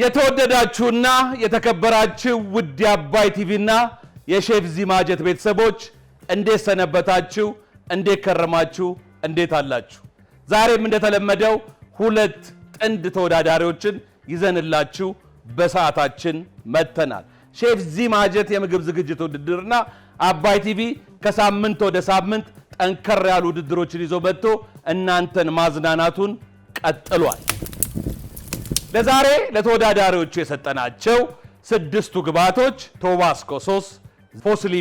የተወደዳችሁና የተከበራችሁ ውድ አባይ ቲቪና የሼፍ ዚማጀት ቤተሰቦች እንዴት ሰነበታችሁ? እንዴት ከረማችሁ? እንዴት አላችሁ? ዛሬም እንደተለመደው ሁለት ጥንድ ተወዳዳሪዎችን ይዘንላችሁ በሰዓታችን መተናል። ሼፍ ዚማጀት የምግብ ዝግጅት ውድድርና አባይ ቲቪ ከሳምንት ወደ ሳምንት ጠንከር ያሉ ውድድሮችን ይዞ መጥቶ እናንተን ማዝናናቱን ቀጥሏል። ለዛሬ ለተወዳዳሪዎቹ የሰጠናቸው 6ቱ ግብአቶች ቶባስኮ ሶስ፣ ፎስሊ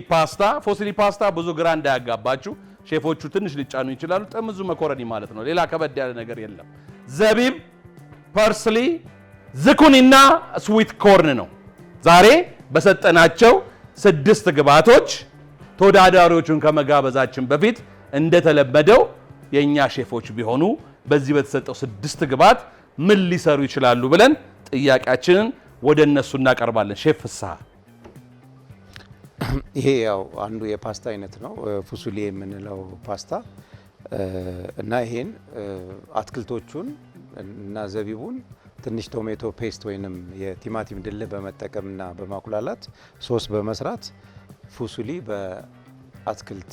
ፓስታ ብዙ ግራ እንዳያጋባችሁ ሼፎቹ ትንሽ ሊጫኑ ይችላሉ። ጥምዙ መኮረኒ ማለት ነው። ሌላ ከበድ ያለ ነገር የለም። ዘቢብ፣ ፐርስሊ፣ ዝኩኒና ስዊት ኮርን ነው። ዛሬ በሰጠናቸው 6 ግብአቶች ተወዳዳሪዎቹን ከመጋበዛችን በፊት እንደተለመደው የኛ ሼፎች ቢሆኑ በዚህ በተሰጠው 6 ግብአት ምን ሊሰሩ ይችላሉ ብለን ጥያቄያችንን ወደ እነሱ እናቀርባለን። ሼፍ ፍስሐ፣ ይሄ ያው አንዱ የፓስታ አይነት ነው፣ ፉሱሊ የምንለው ፓስታ እና ይሄን አትክልቶቹን እና ዘቢቡን ትንሽ ቶሜቶ ፔስት ወይንም የቲማቲም ድልህ በመጠቀምና በማቁላላት ሶስ በመስራት ፉሱሊ በአትክልት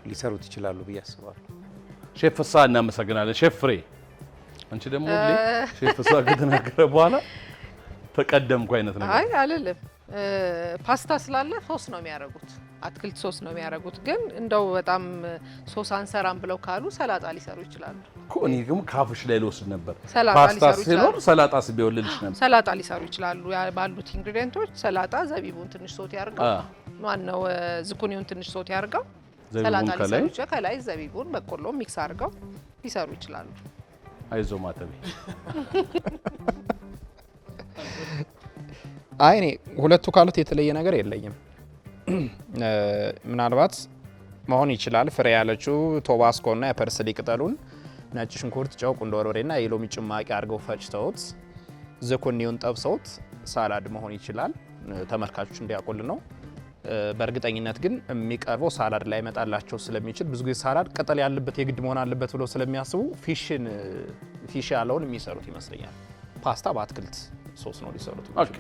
ሊሰሩት ይችላሉ ብዬ አስባለሁ። ሼፍ ፍስሐ እናመሰግናለን። ሼፍ ፍሬ፣ አንቺ ደግሞ ሁሌ ሼፍ ፍስሐ ከተናገረ በኋላ ተቀደምኩ አይነት ነገር። አይ አልልም። ፓስታ ስላለ ሶስ ነው የሚያደርጉት፣ አትክልት ሶስ ነው የሚያደርጉት። ግን እንደው በጣም ሶስ አንሰራም ብለው ካሉ ሰላጣ ሊሰሩ ይችላሉ እኮ። እኔ ግን ካፍሽ ላይ ልወስድ ነበር። ሰላጣ ሊሰሩ ይችላሉ። ሰላጣስ ቢወልልሽ ነበር። ሰላጣ ሊሰሩ ይችላሉ። ባሉት ኢንግሪዲየንቶች ሰላጣ፣ ዘቢቡን ትንሽ ሶት ያርገው፣ ማነው ዝኩኒውን ትንሽ ሶት ያርገው፣ ሰላጣ ሊሰሩ ይችላሉ። ከላይ ዘቢቡን በቆሎ ሚክስ አድርገው ሊሰሩ ይችላሉ። አይዞ ማተቤ። አይ እኔ ሁለቱ ካሉት የተለየ ነገር የለኝም። ምናልባት መሆን ይችላል ፍሬ ያለችው ቶባስኮና የፐርስሊ ቅጠሉን ነጭ ሽንኩርት፣ ጨው፣ ቁንዶ በርበሬና የሎሚ ጭማቂ አድርገው ፈጭተውት ዝኩኒውን ጠብሰውት ሳላድ መሆን ይችላል። ተመልካቾች እንዲያውቁል ነው። በእርግጠኝነት ግን የሚቀርበው ሳላድ ላይ መጣላቸው ስለሚችል ብዙ ጊዜ ሳላድ ቅጠል ያለበት የግድ መሆን አለበት ብለው ስለሚያስቡ ፊሽ ያለውን የሚሰሩት ይመስለኛል። ፓስታ በአትክልት ሶስ ነው ሊሰሩት። ኦኬ፣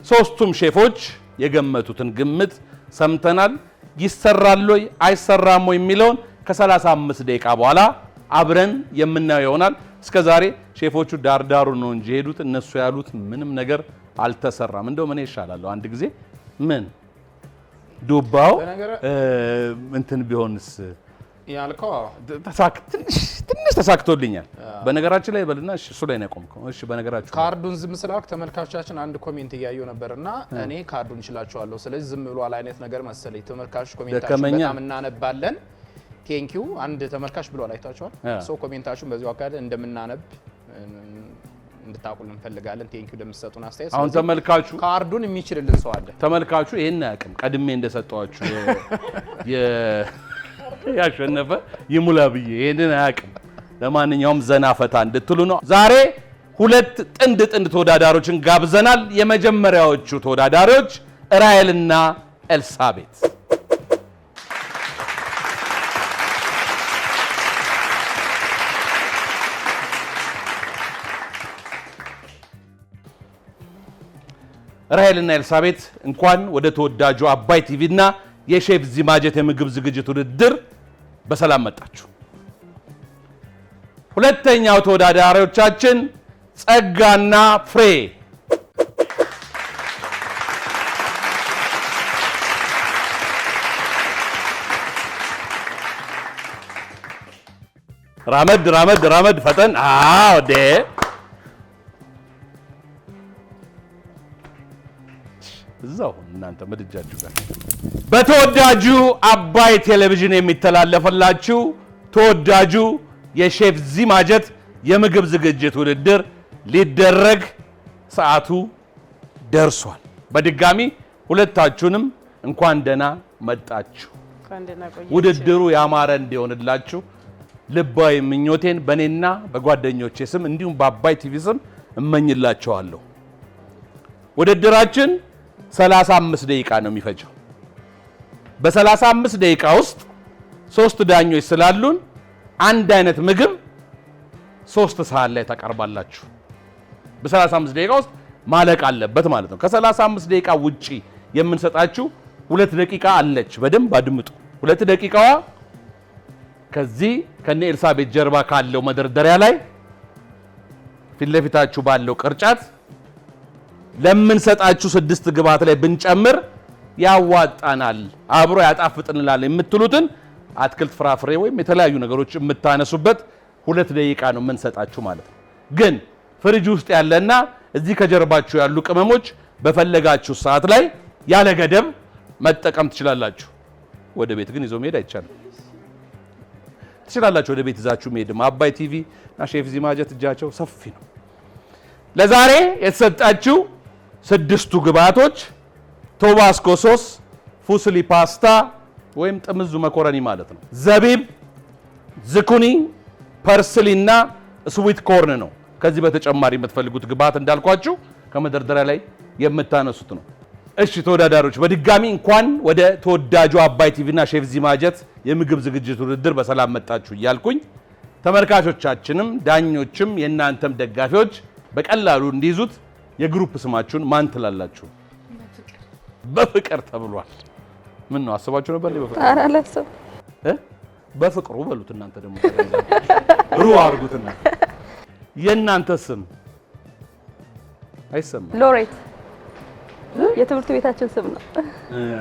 ሶስቱም ሼፎች የገመቱትን ግምት ሰምተናል። ይሰራል ወይ አይሰራም ወይ የሚለውን ከ35 ደቂቃ በኋላ አብረን የምናየው ይሆናል። እስከዛሬ ሼፎቹ ዳርዳሩ ነው እንጂ ሄዱት፣ እነሱ ያሉት ምንም ነገር አልተሰራም። እንደው ምን ይሻላል አንድ ጊዜ ምን ዱባው እንትን ቢሆንስ ያልከው ትንሽ ተሳክቶልኛል። በነገራችን ላይ በልና እሱ ላይ ነው ያቆምከው። እሺ፣ በነገራችሁ ካርዱን ዝም ስላልክ ተመልካቾቻችን አንድ ኮሜንት እያየው ነበርና እኔ ካርዱን እችላቸዋለሁ ስለዚህ ዝም ብሏል አይነት ነገር መሰለኝ። ተመልካቾች ኮሜንታችሁን በጣም እናነባለን። ቴንኪው። አንድ ተመልካች ብሏል፣ አይታችኋል። ሶ ኮሜንታችሁን በዚሁ አካል እንደምናነብ እንድታቁልን እንፈልጋለን። ቴንኪው ለምትሰጡን አስተያየት። አሁን ተመልካቹ ካርዱን የሚችልልን ሰው አለ። ተመልካቹ ይሄን አያውቅም። ቀድሜ እንደሰጠዋችሁ ያሸነፈ ይሙላ ብዬ ይሄንን አያውቅም። ለማንኛውም ዘና ፈታ እንድትሉ ነው። ዛሬ ሁለት ጥንድ ተወዳዳሪዎችን ጋብዘናል። የመጀመሪያዎቹ ተወዳዳሪዎች ራሔልና ኤልሳቤት። ራሔልና ኤልሳቤት እንኳን ወደ ተወዳጁ አባይ ቲቪና የሼፍ ዚማጀት የምግብ ዝግጅት ውድድር በሰላም መጣችሁ። ሁለተኛው ተወዳዳሪዎቻችን ጸጋና ፍሬ። ራመድ ፈጠን። ወዴ እዛው እናንተ ምድጃችሁ ጋር በተወዳጁ አባይ ቴሌቪዥን የሚተላለፈላችሁ ተወዳጁ የሼፍ ዚማጀት የምግብ ዝግጅት ውድድር ሊደረግ ሰዓቱ ደርሷል። በድጋሚ ሁለታችሁንም እንኳን ደህና መጣችሁ። ውድድሩ ያማረ እንዲሆንላችሁ ልባዊ ምኞቴን በእኔና በጓደኞቼ ስም እንዲሁም በአባይ ቲቪ ስም እመኝላችኋለሁ። ውድድራችን 35 ደቂቃ ነው የሚፈጀው። በ35 ደቂቃ ውስጥ 3 ዳኞች ስላሉን አንድ አይነት ምግብ 3 ሰዓት ላይ ታቀርባላችሁ። በ35 ደቂቃ ውስጥ ማለቅ አለበት ማለት ነው። ከ35 ደቂቃ ውጪ የምንሰጣችሁ 2 ደቂቃ አለች። በደንብ አድምጡ። 2 ደቂቃዋ ከዚህ ከነ ኤልሳቤት ጀርባ ካለው መደርደሪያ ላይ ፊት ለፊታችሁ ባለው ቅርጫት ለምንሰጣችሁ 6 ግብአት ላይ ብንጨምር ያዋጣናል፣ አብሮ ያጣፍጥልናል የምትሉትን አትክልት፣ ፍራፍሬ ወይም የተለያዩ ነገሮች የምታነሱበት 2 ደቂቃ ነው የምንሰጣችሁ ማለት ነው። ግን ፍሪጅ ውስጥ ያለና እዚህ ከጀርባችሁ ያሉ ቅመሞች በፈለጋችሁ ሰዓት ላይ ያለ ገደብ መጠቀም ትችላላችሁ። ወደ ቤት ግን ይዞ መሄድ አይቻልም። ትችላላችሁ ወደ ቤት ይዛችሁ መሄድ። አባይ ቲቪ እና ሼፍ ዚማጀት እጃቸው ሰፊ ነው። ለዛሬ የተሰጣችሁ 6ቱ ግብአቶች ቶባስኮ ሶስ፣ ፉስሊ ፓስታ ወይም ጥምዙ መኮረኒ ማለት ነው፣ ዘቢብ፣ ዝኩኒ፣ ፐርስሊ እና ስዊት ኮርን ነው። ከዚህ በተጨማሪ የምትፈልጉት ግብአት እንዳልኳችሁ ከመደርደሪያ ላይ የምታነሱት ነው። እሺ ተወዳዳሪዎች በድጋሚ እንኳን ወደ ተወዳጁ አባይ ቲቪ እና ሼፍ ዚማጀት የምግብ ዝግጅት ውድድር በሰላም መጣችሁ እያልኩኝ ተመልካቾቻችንም ዳኞችም የእናንተም ደጋፊዎች በቀላሉ እንዲይዙት የግሩፕ ስማችሁን ማን ትላላችሁ? በፍቅር ተብሏል። ምን ነው አስባችሁ ነበር? በፍቅሩ በሉት እናንተ ደግሞ ሩ አድርጉትና የእናንተ ስም አይሰማም። ሎሬት የትምህርት ቤታችን ስም ነው።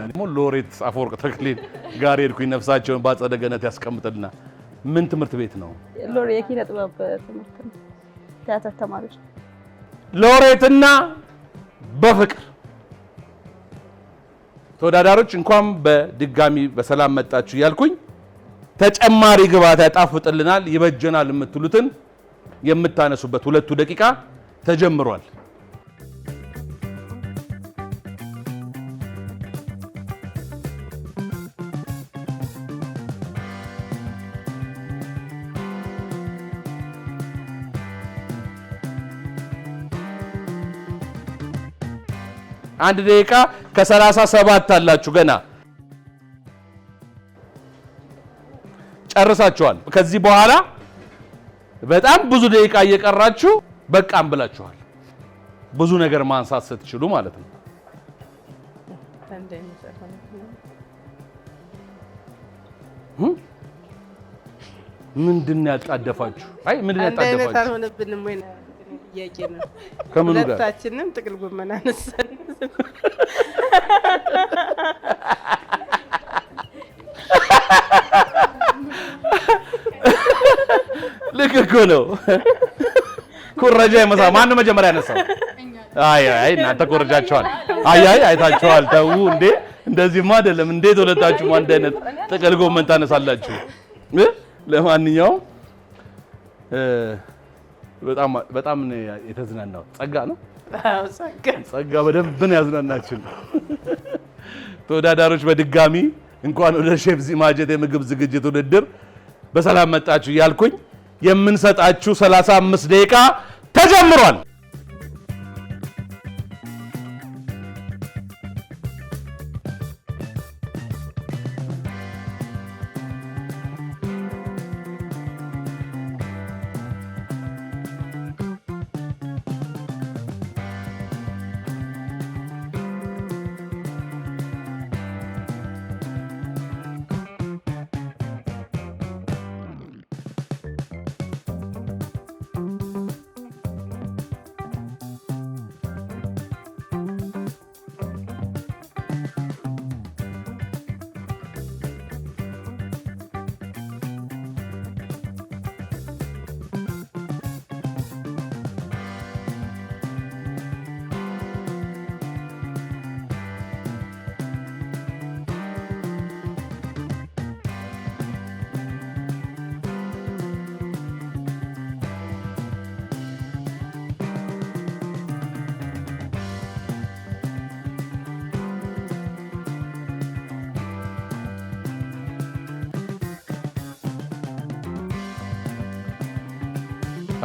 ደግሞ ሎሬት አፈወርቅ ተክሌን ጋር ሄድኩኝ። ነፍሳቸውን በአጸደ ገነት ያስቀምጥልና ምን ትምህርት ቤት ነው? ሎሬ የኪነ ጥበብ ትምህርት ነው። ቲያትር ተማሪዎች ሎሬትና በፍቅር ተወዳዳሪዎች እንኳን በድጋሚ በሰላም መጣችሁ እያልኩኝ ተጨማሪ ግብአት ያጣፍጥልናል ይበጀናል የምትሉትን የምታነሱበት 2 ደቂቃ ተጀምሯል። አንድ ደቂቃ ከ37 አላችሁ ገና ጨርሳችኋል። ከዚህ በኋላ በጣም ብዙ ደቂቃ እየቀራችሁ በቃም ብላችኋል። ብዙ ነገር ማንሳት ስትችሉ ማለት ነው። ምንድን ያጣደፋችሁ? አይ ምንድን ያጣደፋችሁ? ከምን ጋር ሁለታችንም ጥቅል ጎመን አነሳን። ልክ እኮ ነው። ኩረጃ ይመሳ ማን ነው መጀመሪያ ያነሳው? አይ እናንተ ኮረጃችኋል። አይ አይታችኋል። ተው እንዴ እንደዚህማ አይደለም። እንዴት ሁለታችሁ አንድ አይነት ጥቅል ጎመን ታነሳላችሁ? ለማንኛውም በጣም የተዝናናው ጸጋ ነው። አዎ ጸጋ በደንብ ነው ያዝናናችሁ። ተወዳዳሪዎች በድጋሚ እንኳን ወደ ሼፍ ዚማጀት የምግብ ዝግጅት ውድድር በሰላም መጣችሁ እያልኩኝ የምንሰጣችሁ 35 ደቂቃ ተጀምሯል።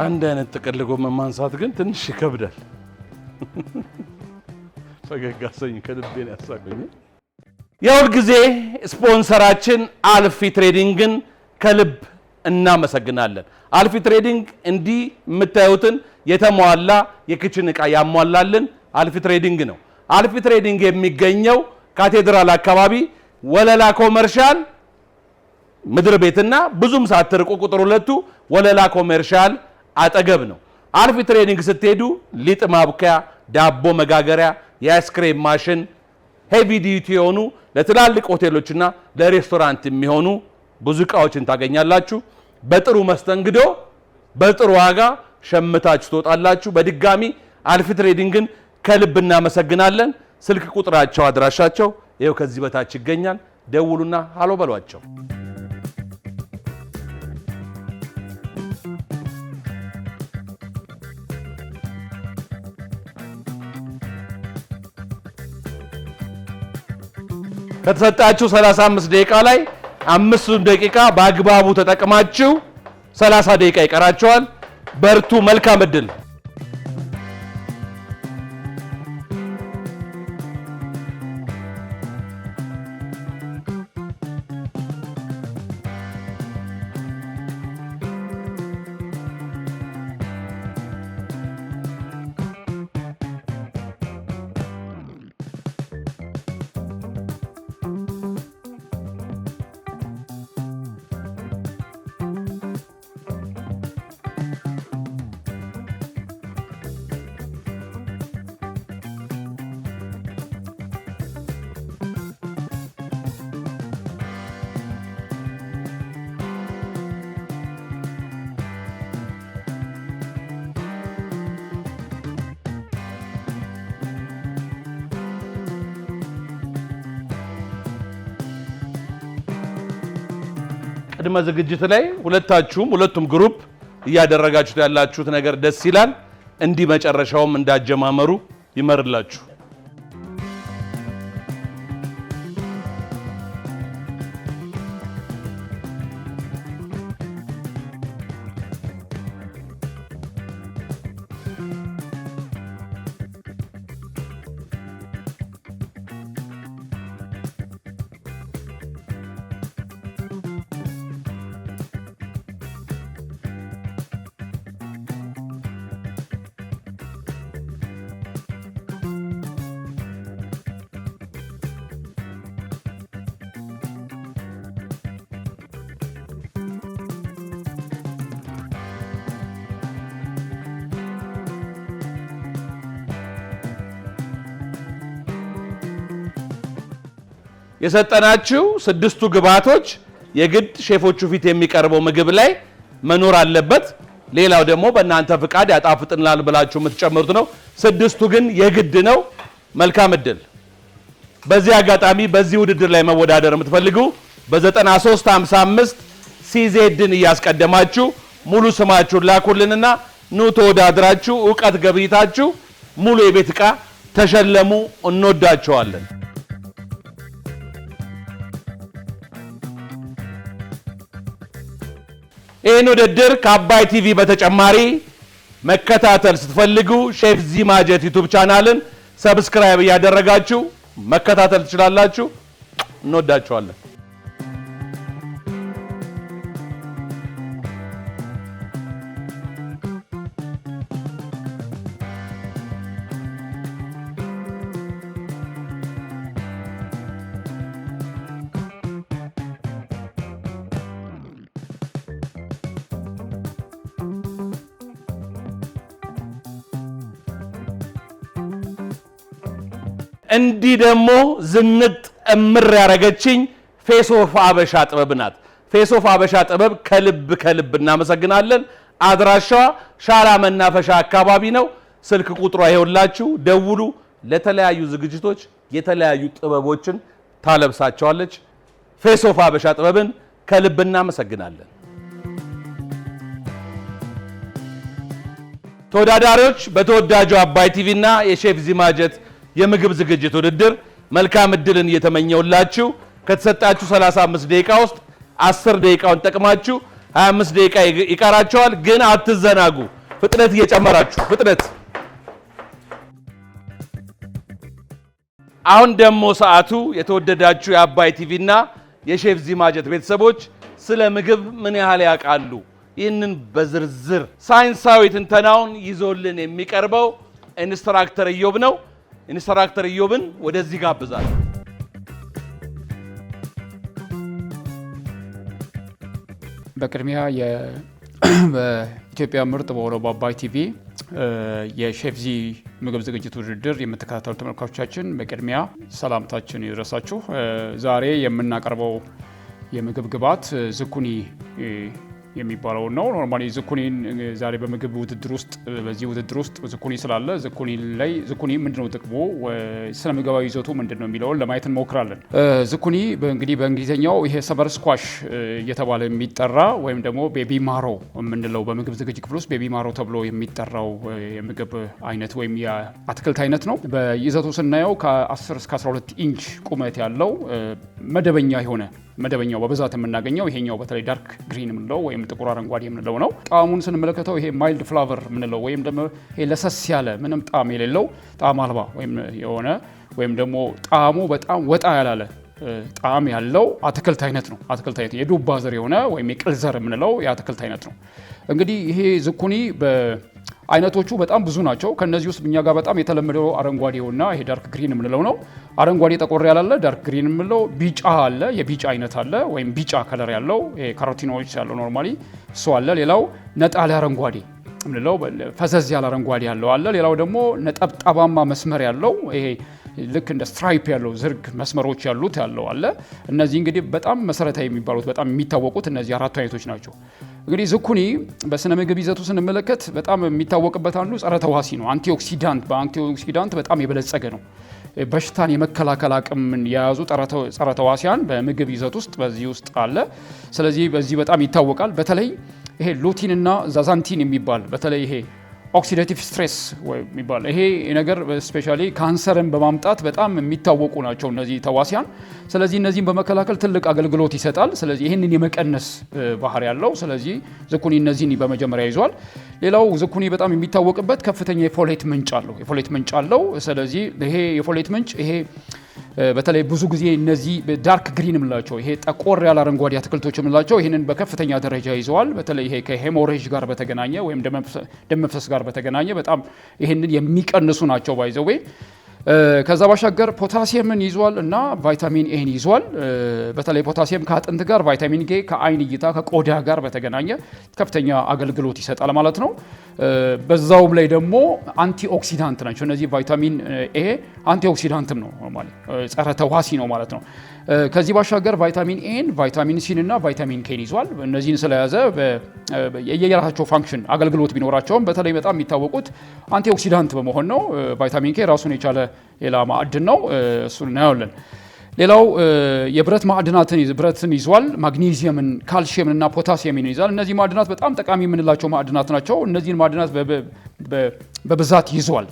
አንድ አይነት ጥቅል ጎመን ማንሳት ግን ትንሽ ይከብዳል። ፈገግ አሰኝ ከልቤ ነው ያሳቀኝ። የሁል ጊዜ ስፖንሰራችን አልፊ ትሬዲንግን ከልብ እናመሰግናለን። አልፊ ትሬዲንግ እንዲህ የምታዩትን የተሟላ የኪችን ዕቃ ያሟላልን አልፊ ትሬዲንግ ነው። አልፊ ትሬዲንግ የሚገኘው ካቴድራል አካባቢ ወለላ ኮመርሻል ምድር ቤትና ብዙም ሳትርቁ ቁጥር 2 ወለላ ኮመርሻል አጠገብ ነው። አልፊ ትሬዲንግ ስትሄዱ ሊጥ ማብኪያ፣ ዳቦ መጋገሪያ፣ የአይስክሬም ማሽን ሄቪ ዲዩቲ የሆኑ ለትላልቅ ሆቴሎችና ለሬስቶራንት የሚሆኑ ብዙ ዕቃዎችን ታገኛላችሁ። በጥሩ መስተንግዶ በጥሩ ዋጋ ሸምታችሁ ትወጣላችሁ። በድጋሚ አልፊ ትሬዲንግን ከልብ እናመሰግናለን። ስልክ ቁጥራቸው አድራሻቸው ይኸው ከዚህ በታች ይገኛል። ደውሉና ሃሎ በሏቸው። ከተሰጣችሁ 35 ደቂቃ ላይ 5 ደቂቃ በአግባቡ ተጠቅማችሁ 30 ደቂቃ ይቀራችኋል። በርቱ። መልካም እድል። ቅድመ ዝግጅት ላይ ሁለቱም ግሩፕ እያደረጋችሁት ያላችሁት ነገር ደስ ይላል። እንዲህ መጨረሻውም እንዳጀማመሩ ይመርላችሁ። የሰጠናችሁ 6ቱ ግብአቶች የግድ ሼፎቹ ፊት የሚቀርበው ምግብ ላይ መኖር አለበት። ሌላው ደግሞ በእናንተ ፍቃድ ያጣፍጥናል ብላችሁ የምትጨምሩት ነው። 6ቱ ግን የግድ ነው። መልካም እድል። በዚህ አጋጣሚ በዚህ ውድድር ላይ መወዳደር የምትፈልጉ በ9355 ሲዜድን እያስቀደማችሁ ሙሉ ስማችሁን ላኩልንና ኑ ተወዳድራችሁ ዕውቀት ገብይታችሁ ሙሉ የቤት ዕቃ ተሸለሙ። እንወዳችኋለን። ይህን ውድድር ከአባይ ቲቪ በተጨማሪ መከታተል ስትፈልጉ ሼፍ ዚማጀት ዩቲዩብ ቻናልን ሰብስክራይብ እያደረጋችሁ መከታተል ትችላላችሁ። እንወዳችኋለን። እንዲህ ደግሞ ዝንጥ እምር ያረገችኝ ፌስ ኦፍ አበሻ ጥበብ ናት። ፌስ ኦፍ አበሻ ጥበብ ከልብ እናመሰግናለን። አድራሻዋ ሻላ መናፈሻ አካባቢ ነው። ስልክ ቁጥሯ ይኸውላችሁ፣ ደውሉ። ለተለያዩ ዝግጅቶች የተለያዩ ጥበቦችን ታለብሳቸዋለች። ፌስ ኦፍ አበሻ ጥበብን ከልብ እናመሰግናለን። ተወዳዳሪዎች በተወዳጁ አባይ ቲቪ እና የሼፍ ዚማጀት የምግብ ዝግጅት ውድድር መልካም እድልን እየተመኘውላችሁ ከተሰጣችሁ 35 ደቂቃ ውስጥ 10 ደቂቃውን ተጠቅማችሁ 25 ደቂቃ ይቀራችኋል። ግን አትዘናጉ፣ ፍጥነት እየጨመራችሁ ፍጥነት። አሁን ደግሞ ሰዓቱ የተወደዳችሁ የአባይ ቲቪ እና የሼፍ ዚማጀት ቤተሰቦች ስለ ምግብ ምን ያህል ያውቃሉ ይህንን በዝርዝር ሳይንሳዊ ትንተናውን ይዞልን የሚቀርበው ኢንስትራክተር ኢዮብ ነው። ኢንስትራክተር ኢዮብን ወደዚህ ጋብዛለሁ። በቅድሚያ በኢትዮጵያ ምርጥ በሆነው በአባይ ቲቪ የሼፍ ዚ ምግብ ዝግጅት ውድድር የምትከታተሉ ተመልካቾቻችን በቅድሚያ ሰላምታችን ይድረሳችሁ። ዛሬ የምናቀርበው የምግብ ግብዓት ዝኩኒ የሚባለው ነው። ኖርማሊ ዝኩኒን ዛሬ በምግብ ውድድር ውስጥ በዚህ ውድድር ውስጥ ዝኩኒ ስላለ ዝኩኒ ምንድነው ጥቅሙ፣ ስነ ምግባዊ ይዘቱ ምንድነው የሚለውን ለማየት እንሞክራለን። ዝኩኒ እንግዲህ በእንግሊዝኛው ይሄ ሰመር ስኳሽ እየተባለ የሚጠራ ወይም ደግሞ ቤቢ ማሮ የምንለው በምግብ ዝግጅት ክፍል ውስጥ ቤቢ ማሮ ተብሎ የሚጠራው የምግብ አይነት ወይም የአትክልት አይነት ነው። በይዘቱ ስናየው ከ10 እስከ 12 ኢንች ቁመት ያለው መደበኛው በብዛት የምናገኘው ይሄኛው በተለይ ዳርክ ግሪን የምንለው ወይም ጥቁር አረንጓዴ የምንለው ነው። ጣዕሙን ስንመለከተው ይሄ ማይልድ ፍላቨር የምንለው ወይም ደግሞ ይሄ ለሰስ ያለ ምንም ጣዕም የሌለው ጣዕም አልባ ወይም ደግሞ ጣዕሙ በጣም ወጣ ያላለ ጣዕም ያለው አትክልት አይነት ነው። የዱባ ዘር የሆነ ወይም የቅል ዘር የምንለው የአትክልት አይነት ነው። እንግዲህ ይሄ ዝኩኒ አይነቶቹ በጣም ብዙ ናቸው። ከነዚህ ውስጥ እኛ ጋር በጣም የተለመደው አረንጓዴውና ይሄ ዳርክ ግሪን የምንለው ነው። አረንጓዴ ጠቆር ያላለ ዳርክ ግሪን የምንለው፣ ቢጫ አለ፣ የቢጫ አይነት አለ ወይም ቢጫ ከለር ያለው ይሄ ካሮቲኖይድስ ያለው ኖርማሊ እሱ አለ። ሌላው ነጣ ያለ አረንጓዴ የምንለው ፈዘዝ ያለ አረንጓዴ ያለው አለ። ሌላው ደግሞ ነጠብጣባማ መስመር ያለው ይሄ ልክ እንደ ስትራይፕ ያለው ዝርግ መስመሮች ያሉት ያለው አለ። እነዚህ እንግዲህ በጣም መሰረታዊ የሚባሉት በጣም የሚታወቁት እነዚህ አራቱ አይነቶች ናቸው። እንግዲህ ዝኩኒ በስነ ምግብ ይዘቱ ስንመለከት በጣም የሚታወቅበት አንዱ ጸረ ተዋሲ ነው። በአንቲኦክሲዳንት በጣም የበለጸገ ነው። በሽታን የመከላከል አቅምን የያዙ ጸረ ተዋሲያን በምግብ ይዘት ውስጥ በዚህ ውስጥ አለ። ስለዚህ በዚህ በጣም ይታወቃል። በተለይ ይሄ ሉቲን እና ዛዛንቲን የሚባል በተለይ ይሄ ኦክሲዳቲቭ ስትሬስ የሚባል ይሄ ነገር ስፔሻሊ ካንሰርን በማምጣት በጣም የሚታወቁ ናቸው እነዚህ ተዋሲያን። ስለዚህ እነዚህን በመከላከል ትልቅ አገልግሎት ይሰጣል። ስለዚህ ይህንን የመቀነስ ባህሪ ያለው ስለዚህ ዝኩኒ እነዚህን በመጀመሪያ ይዟል። ሌላው ዝኩኒ በጣም የሚታወቅበት ከፍተኛ የፎሌት ምንጭ አለው። ስለዚህ ይሄ የፎሌት ምንጭ ይሄ በተለይ ብዙ ጊዜ እነዚህ ዳርክ ግሪን የምንላቸው ይሄ ጠቆር ያለ አረንጓዴ አትክልቶች የምንላቸው ይህንን በከፍተኛ ደረጃ ይዘዋል። በተለይ ይሄ ከሄሞሬጅ ጋር በተገናኘ ወይም ደም መፍሰስ ጋር በተገናኘ በጣም ይህንን የሚቀንሱ ናቸው ባይዘዌ። ከዛ ባሻገር ፖታሲየምን ይዟል እና ቫይታሚን ኤን ይዟል። በተለይ ፖታሲየም ከአጥንት ጋር፣ ቫይታሚን ኬ ከአይን እይታ ከቆዳ ጋር በተገናኘ ከፍተኛ አገልግሎት ይሰጣል ማለት ነው። በዛውም ላይ ደግሞ አንቲኦክሲዳንት ናቸው። እነዚህ ቫይታሚን ኤ አንቲኦክሲዳንትም ነው ማለት ጸረ ተዋሲ ነው ማለት ነው። ከዚህ ባሻገር ቫይታሚን ኤን፣ ቫይታሚን ሲን እና ቫይታሚን ኬን ይዟል። እነዚህን ስለያዘ የየራሳቸው ፋንክሽን አገልግሎት ቢኖራቸውም በተለይ በጣም የሚታወቁት አንቲኦክሲዳንት በመሆን ነው። ቫይታሚን ኬ ራሱን የቻለ ሌላ ማዕድን ነው። እሱን እናያለን። ሌላው የብረት ብረትን ይዟል። ማግኒዚየምን፣ ካልሲየምን እና ፖታሲየምን ይዟል። እነዚህ ማዕድናት በጣም ጠቃሚ የምንላቸው ማዕድናት ናቸው። እነዚህን ማዕድናት በብዛት ይዟል።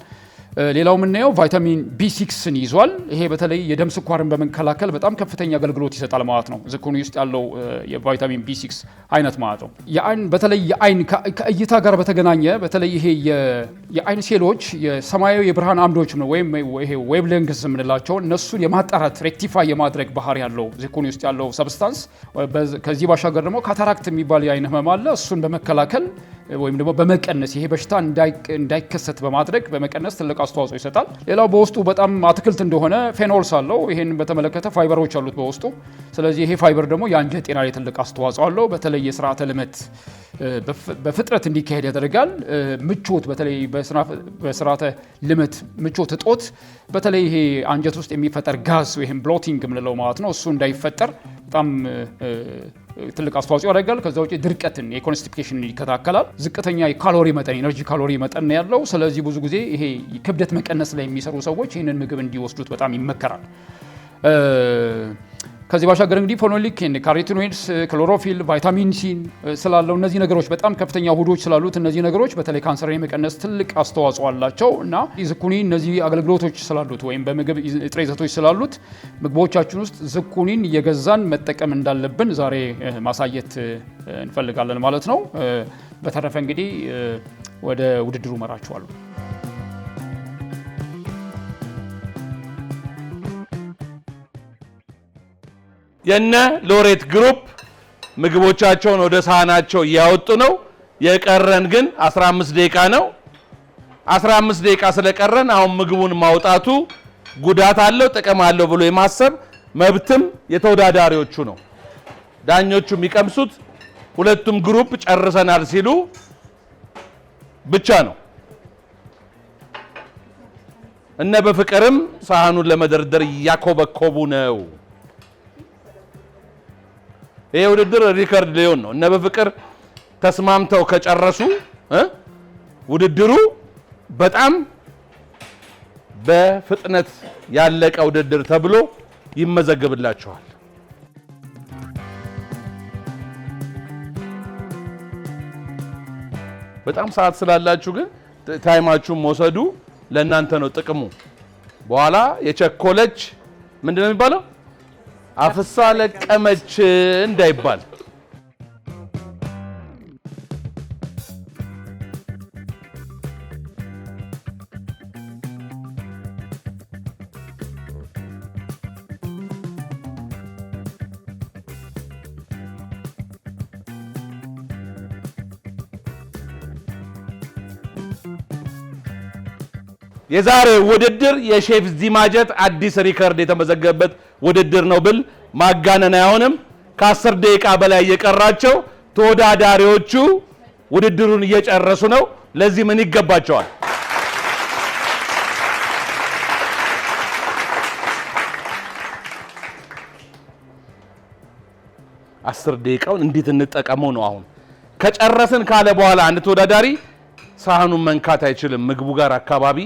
ሌላው የምናየው ቫይታሚን ቢ6ን ይዟል። ይሄ በተለይ የደም ስኳርን በመከላከል በጣም ከፍተኛ አገልግሎት ይሰጣል ማለት ነው። ዝኩኒ ውስጥ ያለው የቫይታሚን ቢ6 አይነት ማለት ነው። በተለይ የአይን ከእይታ ጋር በተገናኘ በተለይ ይሄ የአይን ሴሎች የሰማያዊ የብርሃን አምዶች ነው ወይም ይሄ ዌቭሌንግስ የምንላቸው እነሱን የማጣራት ሬክቲፋይ የማድረግ ባህሪ ያለው ዝኩኒ ውስጥ ያለው ሰብስታንስ። ከዚህ ባሻገር ደግሞ ካታራክት የሚባል የአይን ህመም አለ። እሱን በመከላከል ወይም ደግሞ በመቀነስ ይሄ በሽታ እንዳይከሰት በማድረግ በመቀነስ ትልቅ አስተዋጽኦ ይሰጣል። ሌላው በውስጡ በጣም አትክልት እንደሆነ ፌኖልስ አለው። ይሄን በተመለከተ ፋይበሮች አሉት በውስጡ። ስለዚህ ይሄ ፋይበር ደግሞ የአንጀት ጤና ላይ ትልቅ አስተዋጽኦ አለው። በተለይ የስርዓተ ልመት በፍጥነት እንዲካሄድ ያደርጋል። ምቾት በተለይ በስርዓተ ልመት ምቾት እጦት በተለይ ይሄ አንጀት ውስጥ የሚፈጠር ጋዝ ወይም ብሎቲንግ የምንለው ማለት ነው እሱ እንዳይፈጠር በጣም ትልቅ አስተዋጽኦ ያደርጋል። ከዛ ውጪ ድርቀትን የኮንስቲፔሽን ይከታከላል። ዝቅተኛ የካሎሪ መጠን ኢነርጂ ካሎሪ መጠን ያለው። ስለዚህ ብዙ ጊዜ ይሄ ክብደት መቀነስ ላይ የሚሰሩ ሰዎች ይህንን ምግብ እንዲወስዱት በጣም ይመከራል። ከዚህ ባሻገር እንግዲህ ፎኖሊክ፣ ካሮቲኖይድስ፣ ክሎሮፊል፣ ቫይታሚን ሲ ስላለው እነዚህ ነገሮች በጣም ከፍተኛ ውህዶች ስላሉት እነዚህ ነገሮች በተለይ ካንሰርን የመቀነስ ትልቅ አስተዋጽኦ አላቸው እና ዝኩኒ እነዚህ አገልግሎቶች ስላሉት ወይም በምግብ ጥሬ ይዘቶች ስላሉት ምግቦቻችን ውስጥ ዝኩኒን እየገዛን መጠቀም እንዳለብን ዛሬ ማሳየት እንፈልጋለን ማለት ነው። በተረፈ እንግዲህ ወደ ውድድሩ መራችኋለሁ። የነ ሎሬት ግሩፕ ምግቦቻቸውን ወደ ሳህናቸው ያወጡ ነው። የቀረን ግን 15 ደቂቃ ነው። 15 ደቂቃ ስለቀረን አሁን ምግቡን ማውጣቱ ጉዳት አለው ጥቅም አለው ብሎ የማሰብ መብትም የተወዳዳሪዎቹ ነው። ዳኞቹ የሚቀምሱት ሁለቱም ግሩፕ ጨርሰናል ሲሉ ብቻ ነው። እነ በፍቅርም ሳህኑን ለመደርደር ያኮበኮቡ ነው። ይሄ ውድድር ሪከርድ ሊሆን ነው። እነ በፍቅር ተስማምተው ከጨረሱ ውድድሩ በጣም በፍጥነት ያለቀ ውድድር ተብሎ ይመዘገብላቸዋል። በጣም ሰዓት ስላላችሁ ግን ታይማችሁን መውሰዱ ለእናንተ ነው ጥቅሙ። በኋላ የቸኮለች ምንድነው የሚባለው? አፍሳ ለቀመች እንዳይባል። የዛሬው ውድድር የሼፍ ዚማጀት አዲስ ሪከርድ የተመዘገበበት ውድድር ነው ብል ማጋነን አይሆንም። ከ10 ደቂቃ በላይ የቀራቸው ተወዳዳሪዎቹ ውድድሩን እየጨረሱ ነው። ለዚህ ምን ይገባቸዋል? አስር ደቂቃውን እንዴት እንጠቀመው ነው። አሁን ከጨረስን ካለ በኋላ አንድ ተወዳዳሪ ሳህኑን መንካት አይችልም። ምግቡ ጋር አካባቢ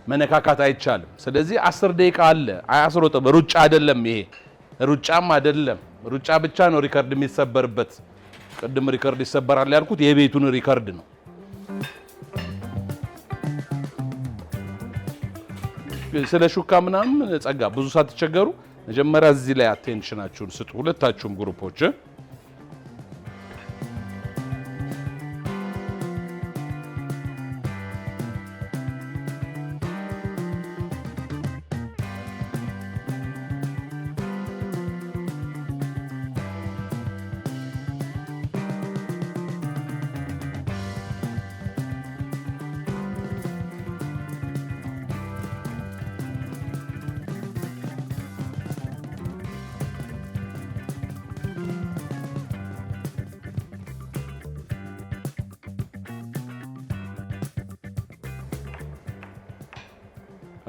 መነካካት አይቻልም። ስለዚህ 10 ደቂቃ አለ። አያስሮጥም። ሩጫ አይደለም ይሄ፣ ሩጫም አይደለም። ሩጫ ብቻ ነው ሪከርድ የሚሰበርበት። ቅድም ሪከርድ ይሰበራል ያልኩት የቤቱን ሪከርድ ነው። ስለ ሹካ ምናምን ጸጋ ብዙ ሳትቸገሩ መጀመሪያ እዚህ ላይ አቴንሽናችሁን ስጡ። ሁለታችሁም ግሩፖች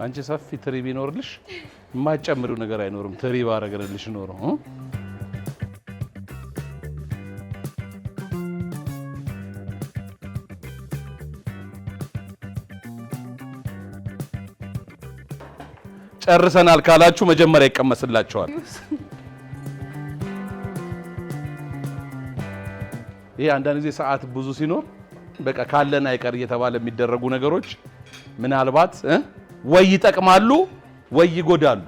አንቺ ሰፊ ትሪ ቢኖርልሽ የማጨምሪው ነገር አይኖርም። ትሪ ባረገለልሽ ኖሮ ጨርሰናል ካላችሁ መጀመሪያ ይቀመስላችኋል። ይሄ አንዳንድ ጊዜ ሰዓት ብዙ ሲኖር በቃ ካለን አይቀር እየተባለ የሚደረጉ ነገሮች ምናልባት ወይ ይጠቅማሉ ወይ ይጎዳሉ።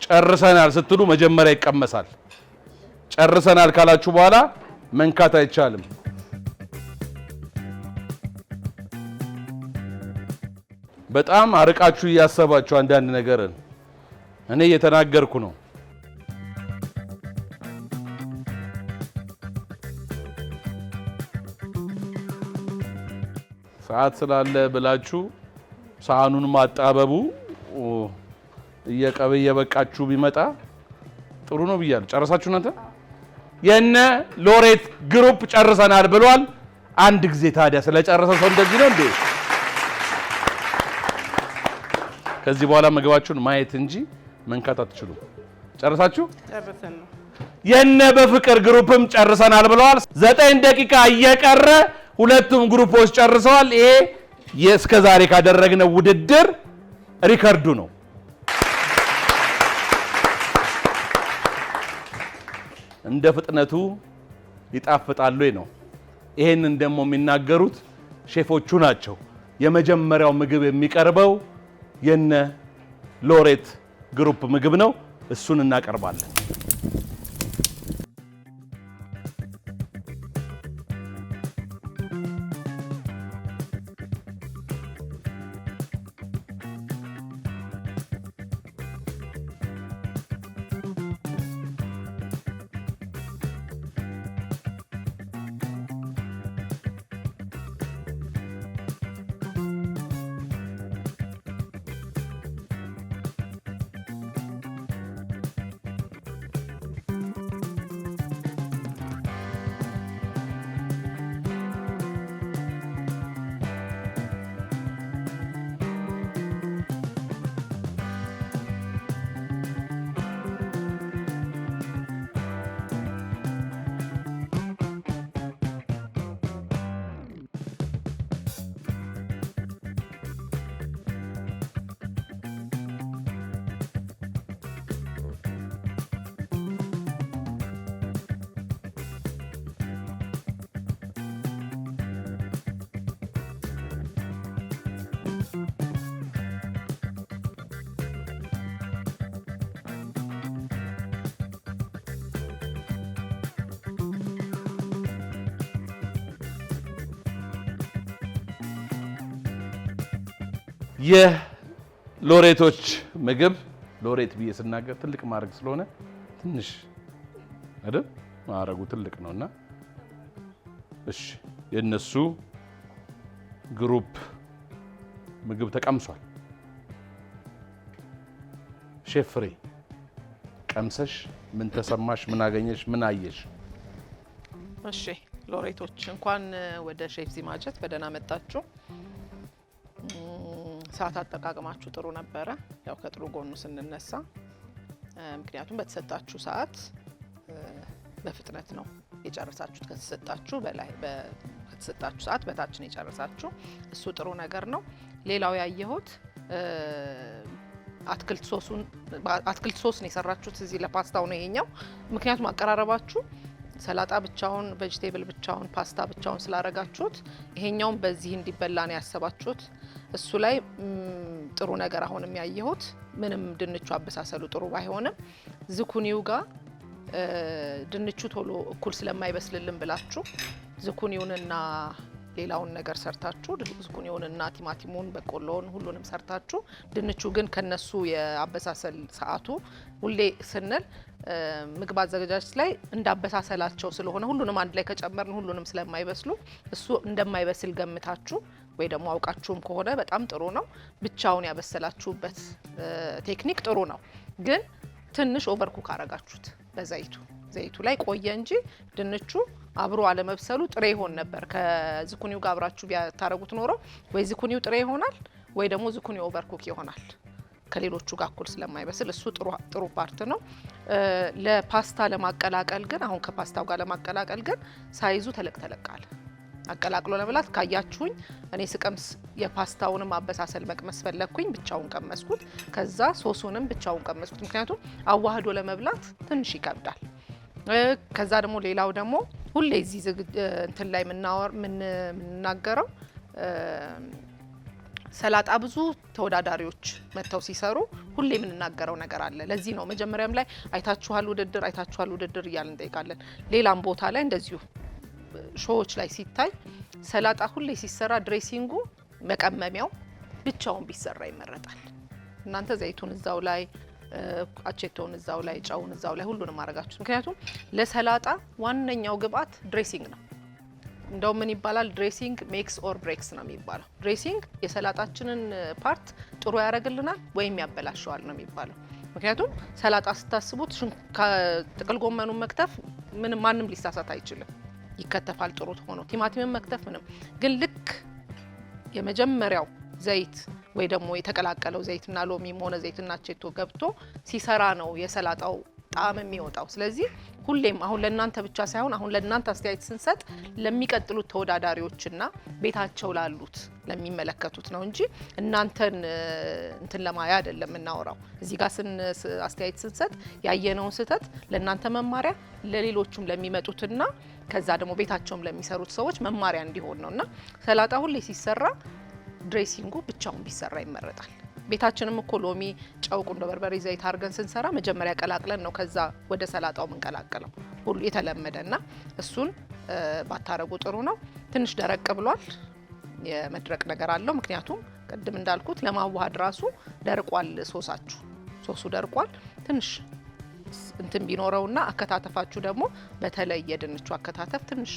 ጨርሰናል ስትሉ መጀመሪያ ይቀመሳል። ጨርሰናል ካላችሁ በኋላ መንካት አይቻልም። በጣም አርቃችሁ እያሰባችሁ አንዳንድ ነገርን እኔ እየተናገርኩ ነው። ሰዓት ስላለ ብላችሁ ሳህኑን ማጣበቡ እየበቃችሁ ቢመጣ ጥሩ ነው ብያለሁ። ጨረሳችሁ እናንተ? የነ ሎሬት ግሩፕ ጨርሰናል ብሏል። አንድ ጊዜ ታዲያ ስለጨረሰ ሰው እንደዚህ ነው እንዴ? ከዚህ በኋላ ምግባችሁን ማየት እንጂ መንካት አትችሉም። ጨረሳችሁ? ጨርሰን ነው። የነ በፍቅር ግሩፕም ጨርሰናል ብለዋል። 9 ደቂቃ እየቀረ ሁለቱም ግሩፖች ጨርሰዋል። ይሄ እስከ ዛሬ ካደረግነው ውድድር ሪከርዱ ነው። እንደ ፍጥነቱ ይጣፍጣሉ ነው። ይሄንን ደግሞ የሚናገሩት ሼፎቹ ናቸው። የመጀመሪያው ምግብ የሚቀርበው የነ ሎሬት ግሩፕ ምግብ ነው። እሱን እናቀርባለን። የሎሬቶች ምግብ ሎሬት ብዬ ስናገር ትልቅ ማድረግ ስለሆነ ትንሽ አይደል ማድረጉ ትልቅ ነውና እሺ የነሱ ግሩፕ ምግብ ተቀምሷል። ሼፍ ፍሬ ቀምሰሽ ምን ተሰማሽ? ምን አገኘሽ? ምን አየሽ? እሺ ሎሬቶች እንኳን ወደ ሼፍ ዚማጀት በደህና መጣችሁ። ሰዓት አጠቃቀማችሁ ጥሩ ነበረ። ያው ከጥሩ ጎኑ ስንነሳ ምክንያቱም በተሰጣችሁ ሰዓት በፍጥነት ነው የጨረሳችሁት። ከተሰጣችሁ በላይ ከተሰጣችሁ ሰዓት በታች ነው የጨረሳችሁ። እሱ ጥሩ ነገር ነው። ሌላው ያየሁት አትክልት ሶስ ነው የሰራችሁት እዚህ ለፓስታው ነው ይሄኛው። ምክንያቱም አቀራረባችሁ ሰላጣ ብቻውን፣ ቬጂቴብል ብቻውን፣ ፓስታ ብቻውን ስላረጋችሁት ይሄኛውን በዚህ እንዲበላ ነው ያሰባችሁት። እሱ ላይ ጥሩ ነገር አሁን የሚያየሁት ምንም ድንቹ አበሳሰሉ ጥሩ ባይሆንም ዝኩኒው ጋር ድንቹ ቶሎ እኩል ስለማይበስልልን ብላችሁ ዝኩኒውንና ሌላውን ነገር ሰርታችሁ ዝኩኒውንና ቲማቲሙን በቆሎውን ሁሉንም ሰርታችሁ ድንቹ ግን ከነሱ የአበሳሰል ሰዓቱ ሁሌ ስንል ምግብ አዘገጃጀት ላይ እንዳበሳሰላቸው ስለሆነ ሁሉንም አንድ ላይ ከጨመርን ሁሉንም ስለማይበስሉ እሱ እንደማይበስል ገምታችሁ ወይ ደግሞ አውቃችሁም ከሆነ በጣም ጥሩ ነው። ብቻውን ያበሰላችሁበት ቴክኒክ ጥሩ ነው፣ ግን ትንሽ ኦቨርኩክ አረጋችሁት ዘይቱ ላይ ቆየ እንጂ ድንቹ አብሮ አለመብሰሉ ጥሬ ይሆን ነበር። ከዝኩኒው ጋር አብራችሁ ቢያታረጉት ኖሮ ወይ ዝኩኒው ጥሬ ይሆናል ወይ ደግሞ ዝኩኒው ኦቨርኩክ ይሆናል ከሌሎቹ ጋር እኩል ስለማይበስል። እሱ ጥሩ ፓርት ነው። ለፓስታ ለማቀላቀል ግን አሁን ከፓስታው ጋር ለማቀላቀል ግን ሳይዙ ተለቅ አለ። አቀላቅሎ ለመብላት ካያችሁኝ እኔ ስቀምስ የፓስታውንም አበሳሰል መቅመስ ፈለግኩኝ፣ ብቻውን ቀመስኩት። ከዛ ሶሱንም ብቻውን ቀመስኩት፣ ምክንያቱም አዋህዶ ለመብላት ትንሽ ይከብዳል። ከዛ ደግሞ ሌላው ደግሞ ሁሌ እዚህ እንትን ላይ የምናገረው ሰላጣ ብዙ ተወዳዳሪዎች መጥተው ሲሰሩ ሁሌ የምንናገረው ነገር አለ። ለዚህ ነው መጀመሪያም ላይ አይታችኋል ውድድር እያልን እንጠይቃለን። ሌላም ቦታ ላይ እንደዚሁ ሾዎች ላይ ሲታይ ሰላጣ ሁሌ ሲሰራ ድሬሲንጉ መቀመሚያው ብቻውን ቢሰራ ይመረጣል። እናንተ ዘይቱን እዛው ላይ አቼቶን እዛው ላይ ጨውን እዛው ላይ ሁሉንም አረጋችሁት። ምክንያቱም ለሰላጣ ዋነኛው ግብአት ድሬሲንግ ነው። እንደው ምን ይባላል ድሬሲንግ ሜክስ ኦር ብሬክስ ነው የሚባለው። ድሬሲንግ የሰላጣችንን ፓርት ጥሩ ያደርግልናል ወይም ያበላሸዋል ነው የሚባለው። ምክንያቱም ሰላጣ ስታስቡት ጥቅል ጎመኑን መክተፍ ማንም ሊሳሳት አይችልም፣ ይከተፋል ጥሩ ሆኖ። ቲማቲምን መክተፍ ምንም፣ ግን ልክ የመጀመሪያው ዘይት ወይ ደግሞ የተቀላቀለው ዘይትና ሎሚም ሆነ ዘይትና አቼቶ ገብቶ ሲሰራ ነው የሰላጣው ጣዕም የሚወጣው። ስለዚህ ሁሌም አሁን ለእናንተ ብቻ ሳይሆን አሁን ለእናንተ አስተያየት ስንሰጥ ለሚቀጥሉት ተወዳዳሪዎችና ቤታቸው ላሉት ለሚመለከቱት ነው እንጂ እናንተን እንትን ለማያ አይደለም የምናወራው። እዚህ ጋር አስተያየት ስንሰጥ ያየነውን ስህተት ለእናንተ መማሪያ፣ ለሌሎቹም ለሚመጡትና ከዛ ደግሞ ቤታቸውም ለሚሰሩት ሰዎች መማሪያ እንዲሆን ነውና ሰላጣ ሁሌ ሲሰራ ድሬሲንጉ ብቻውን ቢሰራ ይመረጣል። ቤታችንም እኮ ሎሚ፣ ጨው፣ ቁንዶ በርበሬ፣ ዘይት አድርገን ስንሰራ መጀመሪያ ቀላቅለን ነው ከዛ ወደ ሰላጣው ምንቀላቀለው ሁሉ የተለመደና እሱን ባታረጉ ጥሩ ነው። ትንሽ ደረቅ ብሏል፣ የመድረቅ ነገር አለው። ምክንያቱም ቅድም እንዳልኩት ለማዋሃድ ራሱ ደርቋል፣ ሶሱ ደርቋል። ትንሽ እንትን ቢኖረውና አከታተፋችሁ ደግሞ በተለይ የድንቹ አከታተፍ ትንሽ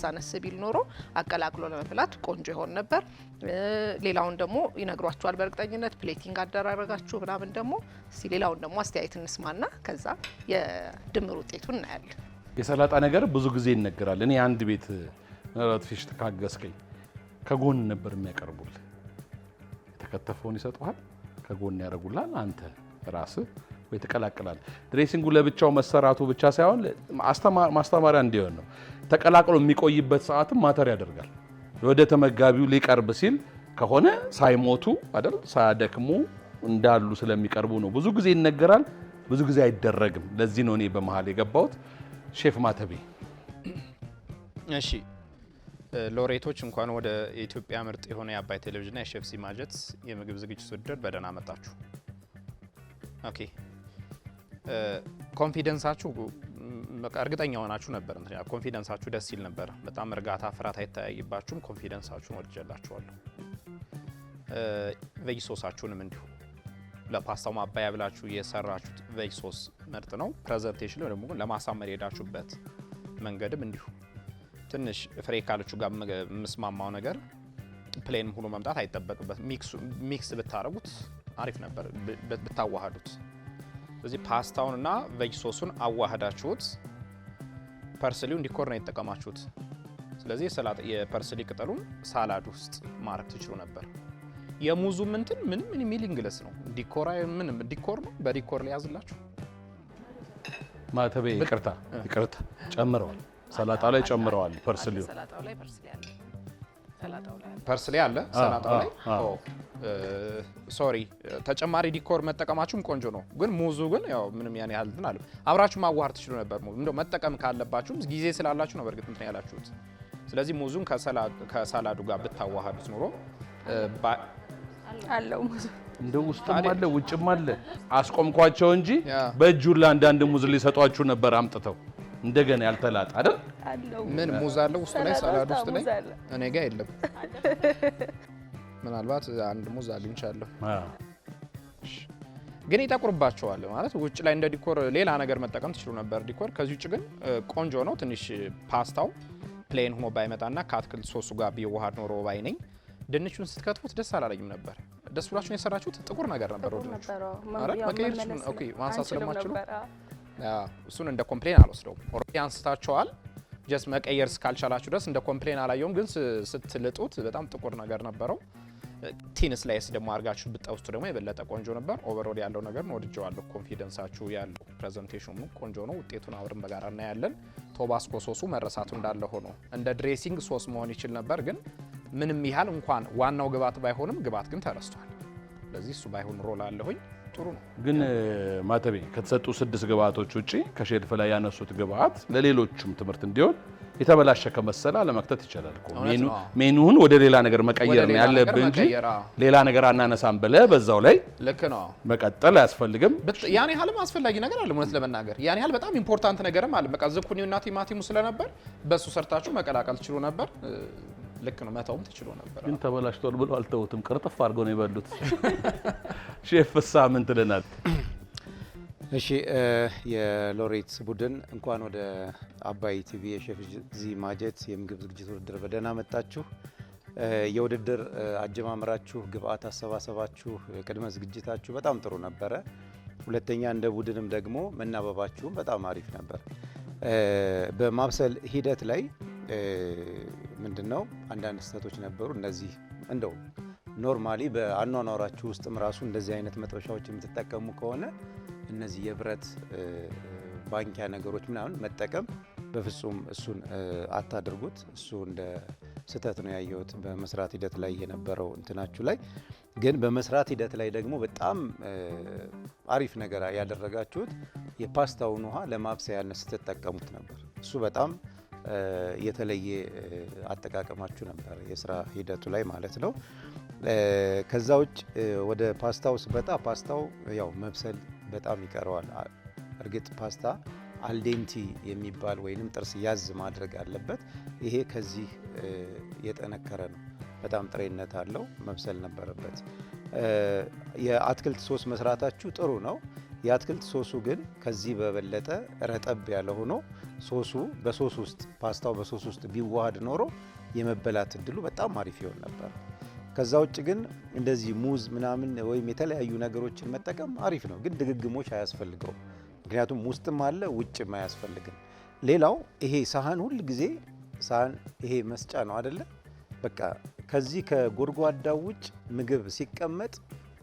አነስ ቢል ኖሮ አቀላቅሎ ለመብላት ቆንጆ ይሆን ነበር። ሌላውን ደግሞ ይነግሯችኋል በእርግጠኝነት ፕሌቲንግ አደራረጋችሁ ምናምን ደግሞ እስቲ ሌላውን ደግሞ አስተያየት እንስማና ከዛ የድምር ውጤቱን እናያለን። የሰላጣ ነገር ብዙ ጊዜ ይነገራል። እኔ አንድ ቤት ምናልባት ፊሽ ተካገስከኝ ከጎን ነበር የሚያቀርቡል። የተከተፈውን ይሰጡሃል፣ ከጎን ያደርጉላል፣ አንተ ራስህ ወይ ተቀላቅላል። ድሬሲንጉ ለብቻው መሰራቱ ብቻ ሳይሆን ማስተማሪያ እንዲሆን ነው። ተቀላቅሎ የሚቆይበት ሰዓትም ማተር ያደርጋል። ወደ ተመጋቢው ሊቀርብ ሲል ከሆነ ሳይሞቱ አይደል ሳያደክሙ እንዳሉ ስለሚቀርቡ ነው። ብዙ ጊዜ ይነገራል፣ ብዙ ጊዜ አይደረግም። ለዚህ ነው እኔ በመሃል የገባሁት። ሼፍ ማተቤ እሺ፣ ሎሬቶች እንኳን ወደ የኢትዮጵያ ምርጥ የሆነ የአባይ ቴሌቪዥንና የሼፍ ዚማጀት የምግብ ዝግጅት ውድድር በደህና መጣችሁ። ኦኬ፣ ኮንፊደንሳችሁ በቃ እርግጠኛ ሆናችሁ ነበር። ኮንፊደንሳችሁ ደስ ይል ነበር። በጣም እርጋታ፣ ፍርሃት አይታያይባችሁም። ኮንፊደንሳችሁን ወድጀላችኋለሁ። ቬጅ ሶሳችሁንም እንዲሁ ለፓስታው ማባያ ብላችሁ የሰራችሁት ቬጅ ሶስ ምርጥ ነው። ፕሬዘንቴሽን ላይ ደግሞ ለማሳመር የሄዳችሁበት መንገድም እንዲሁ ትንሽ ፍሬ ካለችው ጋር የምስማማው ነገር ፕሌን ሆኖ መምጣት አይጠበቅበት። ሚክስ ብታረጉት አሪፍ ነበር ብታዋሃዱት። ስለዚህ ፓስታውንና ቬጅ ሶሱን አዋህዳችሁት ፐርስሊውን ዲኮር ነው የተጠቀማችሁት። ስለዚህ የፐርስሊ ቅጠሉን ሳላድ ውስጥ ማረግ ትችሉ ነበር። የሙዙ ምንትን ምንም ሚሊንግለስ ነው። ዲኮር ነው። በዲኮር ላይ ያዝላችሁ። ማተቤ ይቅርታ ጨምረዋል። ሰላጣ ላይ ጨምረዋል። ፐርስሊው ሰላጣው ላይ ፐርስሊ አለ። ፐርስሊ አለ ሰላጣው ላይ። ሶሪ ተጨማሪ ዲኮር መጠቀማችሁም ቆንጆ ነው። ግን ሙዙ ግን ያው ምንም ያን ያህል እንትን አለ። አብራችሁ ማዋሃድ ትችሉ ነበር። እንደው መጠቀም ካለባችሁም ጊዜ ስላላችሁ ነው በእርግጥ እንትን ያላችሁት። ስለዚህ ሙዙን ከሰላዱ ጋር ብታዋሃዱት ኑሮ አለው ሙዙ እንደ ውስጥም አለ ውጭም አለ። አስቆምኳቸው እንጂ በእጁላ አንዳንድ ሙዝ ሊሰጧችሁ ነበር አምጥተው እንደገና ያልተላጠ አይደል? ምን ሙዝ አለ ውስጥ ላይ ሰላድ ውስጥ ላይ እኔ ጋር የለም። ምናልባት አንድ ሙዝ አግኝቻለሁ። ግን ይጠቁርባቸዋል ማለት ውጭ ላይ እንደ ዲኮር ሌላ ነገር መጠቀም ትችሉ ነበር ዲኮር። ከዚህ ውጭ ግን ቆንጆ ነው። ትንሽ ፓስታው ፕሌን ሆኖ ባይመጣና ከአትክልት ሶሱ ጋር ቢዋሃድ ኖሮ ባይ ነኝ። ድንቹን ስትከትፉት ደስ አላለኝም ነበር። ደስ ብላችሁን የሰራችሁት ጥቁር ነገር ነበር ወድንቹ ኦኬ ማንሳት ስለማትችሉ እሱን እንደ ኮምፕሌን አልወስደውም። ኦልሬዲ አንስታቸዋል። ጀስት መቀየር እስካልቻላችሁ ድረስ እንደ ኮምፕሌን አላየውም። ግን ስትልጡት በጣም ጥቁር ነገር ነበረው። ቲን ስላይስ ደግሞ አድርጋችሁ ብትጠውስቱ ደግሞ የበለጠ ቆንጆ ነበር። ኦቨርኦል ያለው ነገር ወድጀዋለሁ። ኮንፊደንሳችሁ ያለው ፕሬዘንቴሽኑ ቆንጆ ነው። ውጤቱን አብረን በጋራ እናያለን። ቶባስኮ ሶሱ መረሳቱ እንዳለ ሆኖ እንደ ድሬሲንግ ሶስ መሆን ይችል ነበር። ግን ምንም ያህል እንኳን ዋናው ግብአት ባይሆንም ግብአት ግን ተረስቷል። ስለዚህ እሱ ባይሆን ሮል አለሁኝ ጥሩ ነው። ግን ማተቤ ከተሰጡ 6 ግብአቶች ውጪ ከሼልፍ ላይ ያነሱት ግብአት ለሌሎችም ትምህርት እንዲሆን የተበላሸ ከመሰለ አለመክተት ይችላል እኮ። ሜኑን ወደ ሌላ ነገር መቀየር ነው ያለብህ እንጂ ሌላ ነገር አናነሳም ብለህ በዛው ላይ ልክ ነው መቀጠል አያስፈልግም። ያን ያህልም አስፈላጊ ነገር አለ እውነት ለመናገር ያን ያህል በጣም ኢምፖርታንት ነገርም አለ። በቃ ዝኩኒውና ቲማቲሙ ስለነበር በሱ ሰርታችሁ መቀላቀል ትችሉ ነበር። ልክ ነው መተውም ትችሉ ነበር። ግን ተበላሽቷል ብሎ አልተውትም። ቅርጥፍ አድርገው ነው የበሉት። ሼፍ ፍሳ ምን ትለናል? እሺ የሎሬት ቡድን እንኳን ወደ አባይ ቲቪ የሼፍ ዚ ማጀት የምግብ ዝግጅት ውድድር በደህና መጣችሁ። የውድድር አጀማመራችሁ፣ ግብአት አሰባሰባችሁ፣ ቅድመ ዝግጅታችሁ በጣም ጥሩ ነበረ። ሁለተኛ እንደ ቡድንም ደግሞ መናበባችሁም በጣም አሪፍ ነበር። በማብሰል ሂደት ላይ ምንድነው አንዳንድ ስህተቶች ነበሩ። እነዚህ እንደው ኖርማሊ በአኗኗራችሁ ውስጥም ራሱ እንደዚህ አይነት መጥበሻዎች የምትጠቀሙ ከሆነ እነዚህ የብረት ባንኪያ ነገሮች ምናምን መጠቀም በፍጹም እሱን አታድርጉት። እሱ እንደ ስህተት ነው ያየሁት በመስራት ሂደት ላይ የነበረው እንትናችሁ ላይ። ግን በመስራት ሂደት ላይ ደግሞ በጣም አሪፍ ነገር ያደረጋችሁት የፓስታውን ውሃ ለማብሰያነት ስትጠቀሙት ነበር። እሱ በጣም የተለየ አጠቃቀማችሁ ነበር የስራ ሂደቱ ላይ ማለት ነው። ከዛ ውጭ ወደ ፓስታው ስበጣ ፓስታው ያው መብሰል በጣም ይቀረዋል። እርግጥ ፓስታ አልዴንቲ የሚባል ወይንም ጥርስ ያዝ ማድረግ አለበት። ይሄ ከዚህ የጠነከረ ነው። በጣም ጥሬነት አለው፣ መብሰል ነበረበት። የአትክልት ሶስ መስራታችሁ ጥሩ ነው። የአትክልት ሶሱ ግን ከዚህ በበለጠ ረጠብ ያለ ሆኖ ሶሱ በሶስ ውስጥ ፓስታው በሶስ ውስጥ ቢዋሃድ ኖሮ የመበላት እድሉ በጣም አሪፍ ይሆን ነበር። ከዛ ውጭ ግን እንደዚህ ሙዝ ምናምን ወይም የተለያዩ ነገሮችን መጠቀም አሪፍ ነው፣ ግን ድግግሞች አያስፈልገውም። ምክንያቱም ውስጥም አለ ውጭም አያስፈልግም። ሌላው ይሄ ሳህን ሁል ጊዜ ሳህን ይሄ መስጫ ነው አይደለ? በቃ ከዚህ ከጎድጓዳው ውጭ ምግብ ሲቀመጥ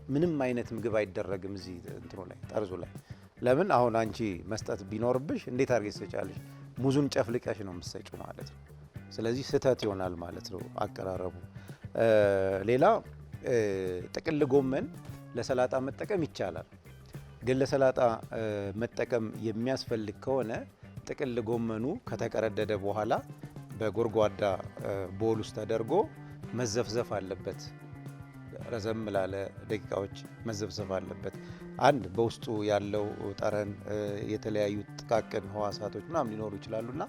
ምንም አይነት ምግብ አይደረግም እዚህ እንትኑ ላይ ጠርዙ ላይ። ለምን አሁን አንቺ መስጠት ቢኖርብሽ እንዴት አድርገሽ ትሰጫለሽ? ሙዙን ጨፍልቀሽ ነው የምትሰጪው ማለት ነው። ስለዚህ ስህተት ይሆናል ማለት ነው አቀራረቡ። ሌላ ጥቅል ጎመን ለሰላጣ መጠቀም ይቻላል። ግን ለሰላጣ መጠቀም የሚያስፈልግ ከሆነ ጥቅል ጎመኑ ከተቀረደደ በኋላ በጎድጓዳ ቦል ውስጥ ተደርጎ መዘፍዘፍ አለበት። ረዘም ላለ ደቂቃዎች መዘፍዘፍ አለበት። አንድ በውስጡ ያለው ጠረን፣ የተለያዩ ጥቃቅን ህዋሳቶች ምናምን ሊኖሩ ይችላሉና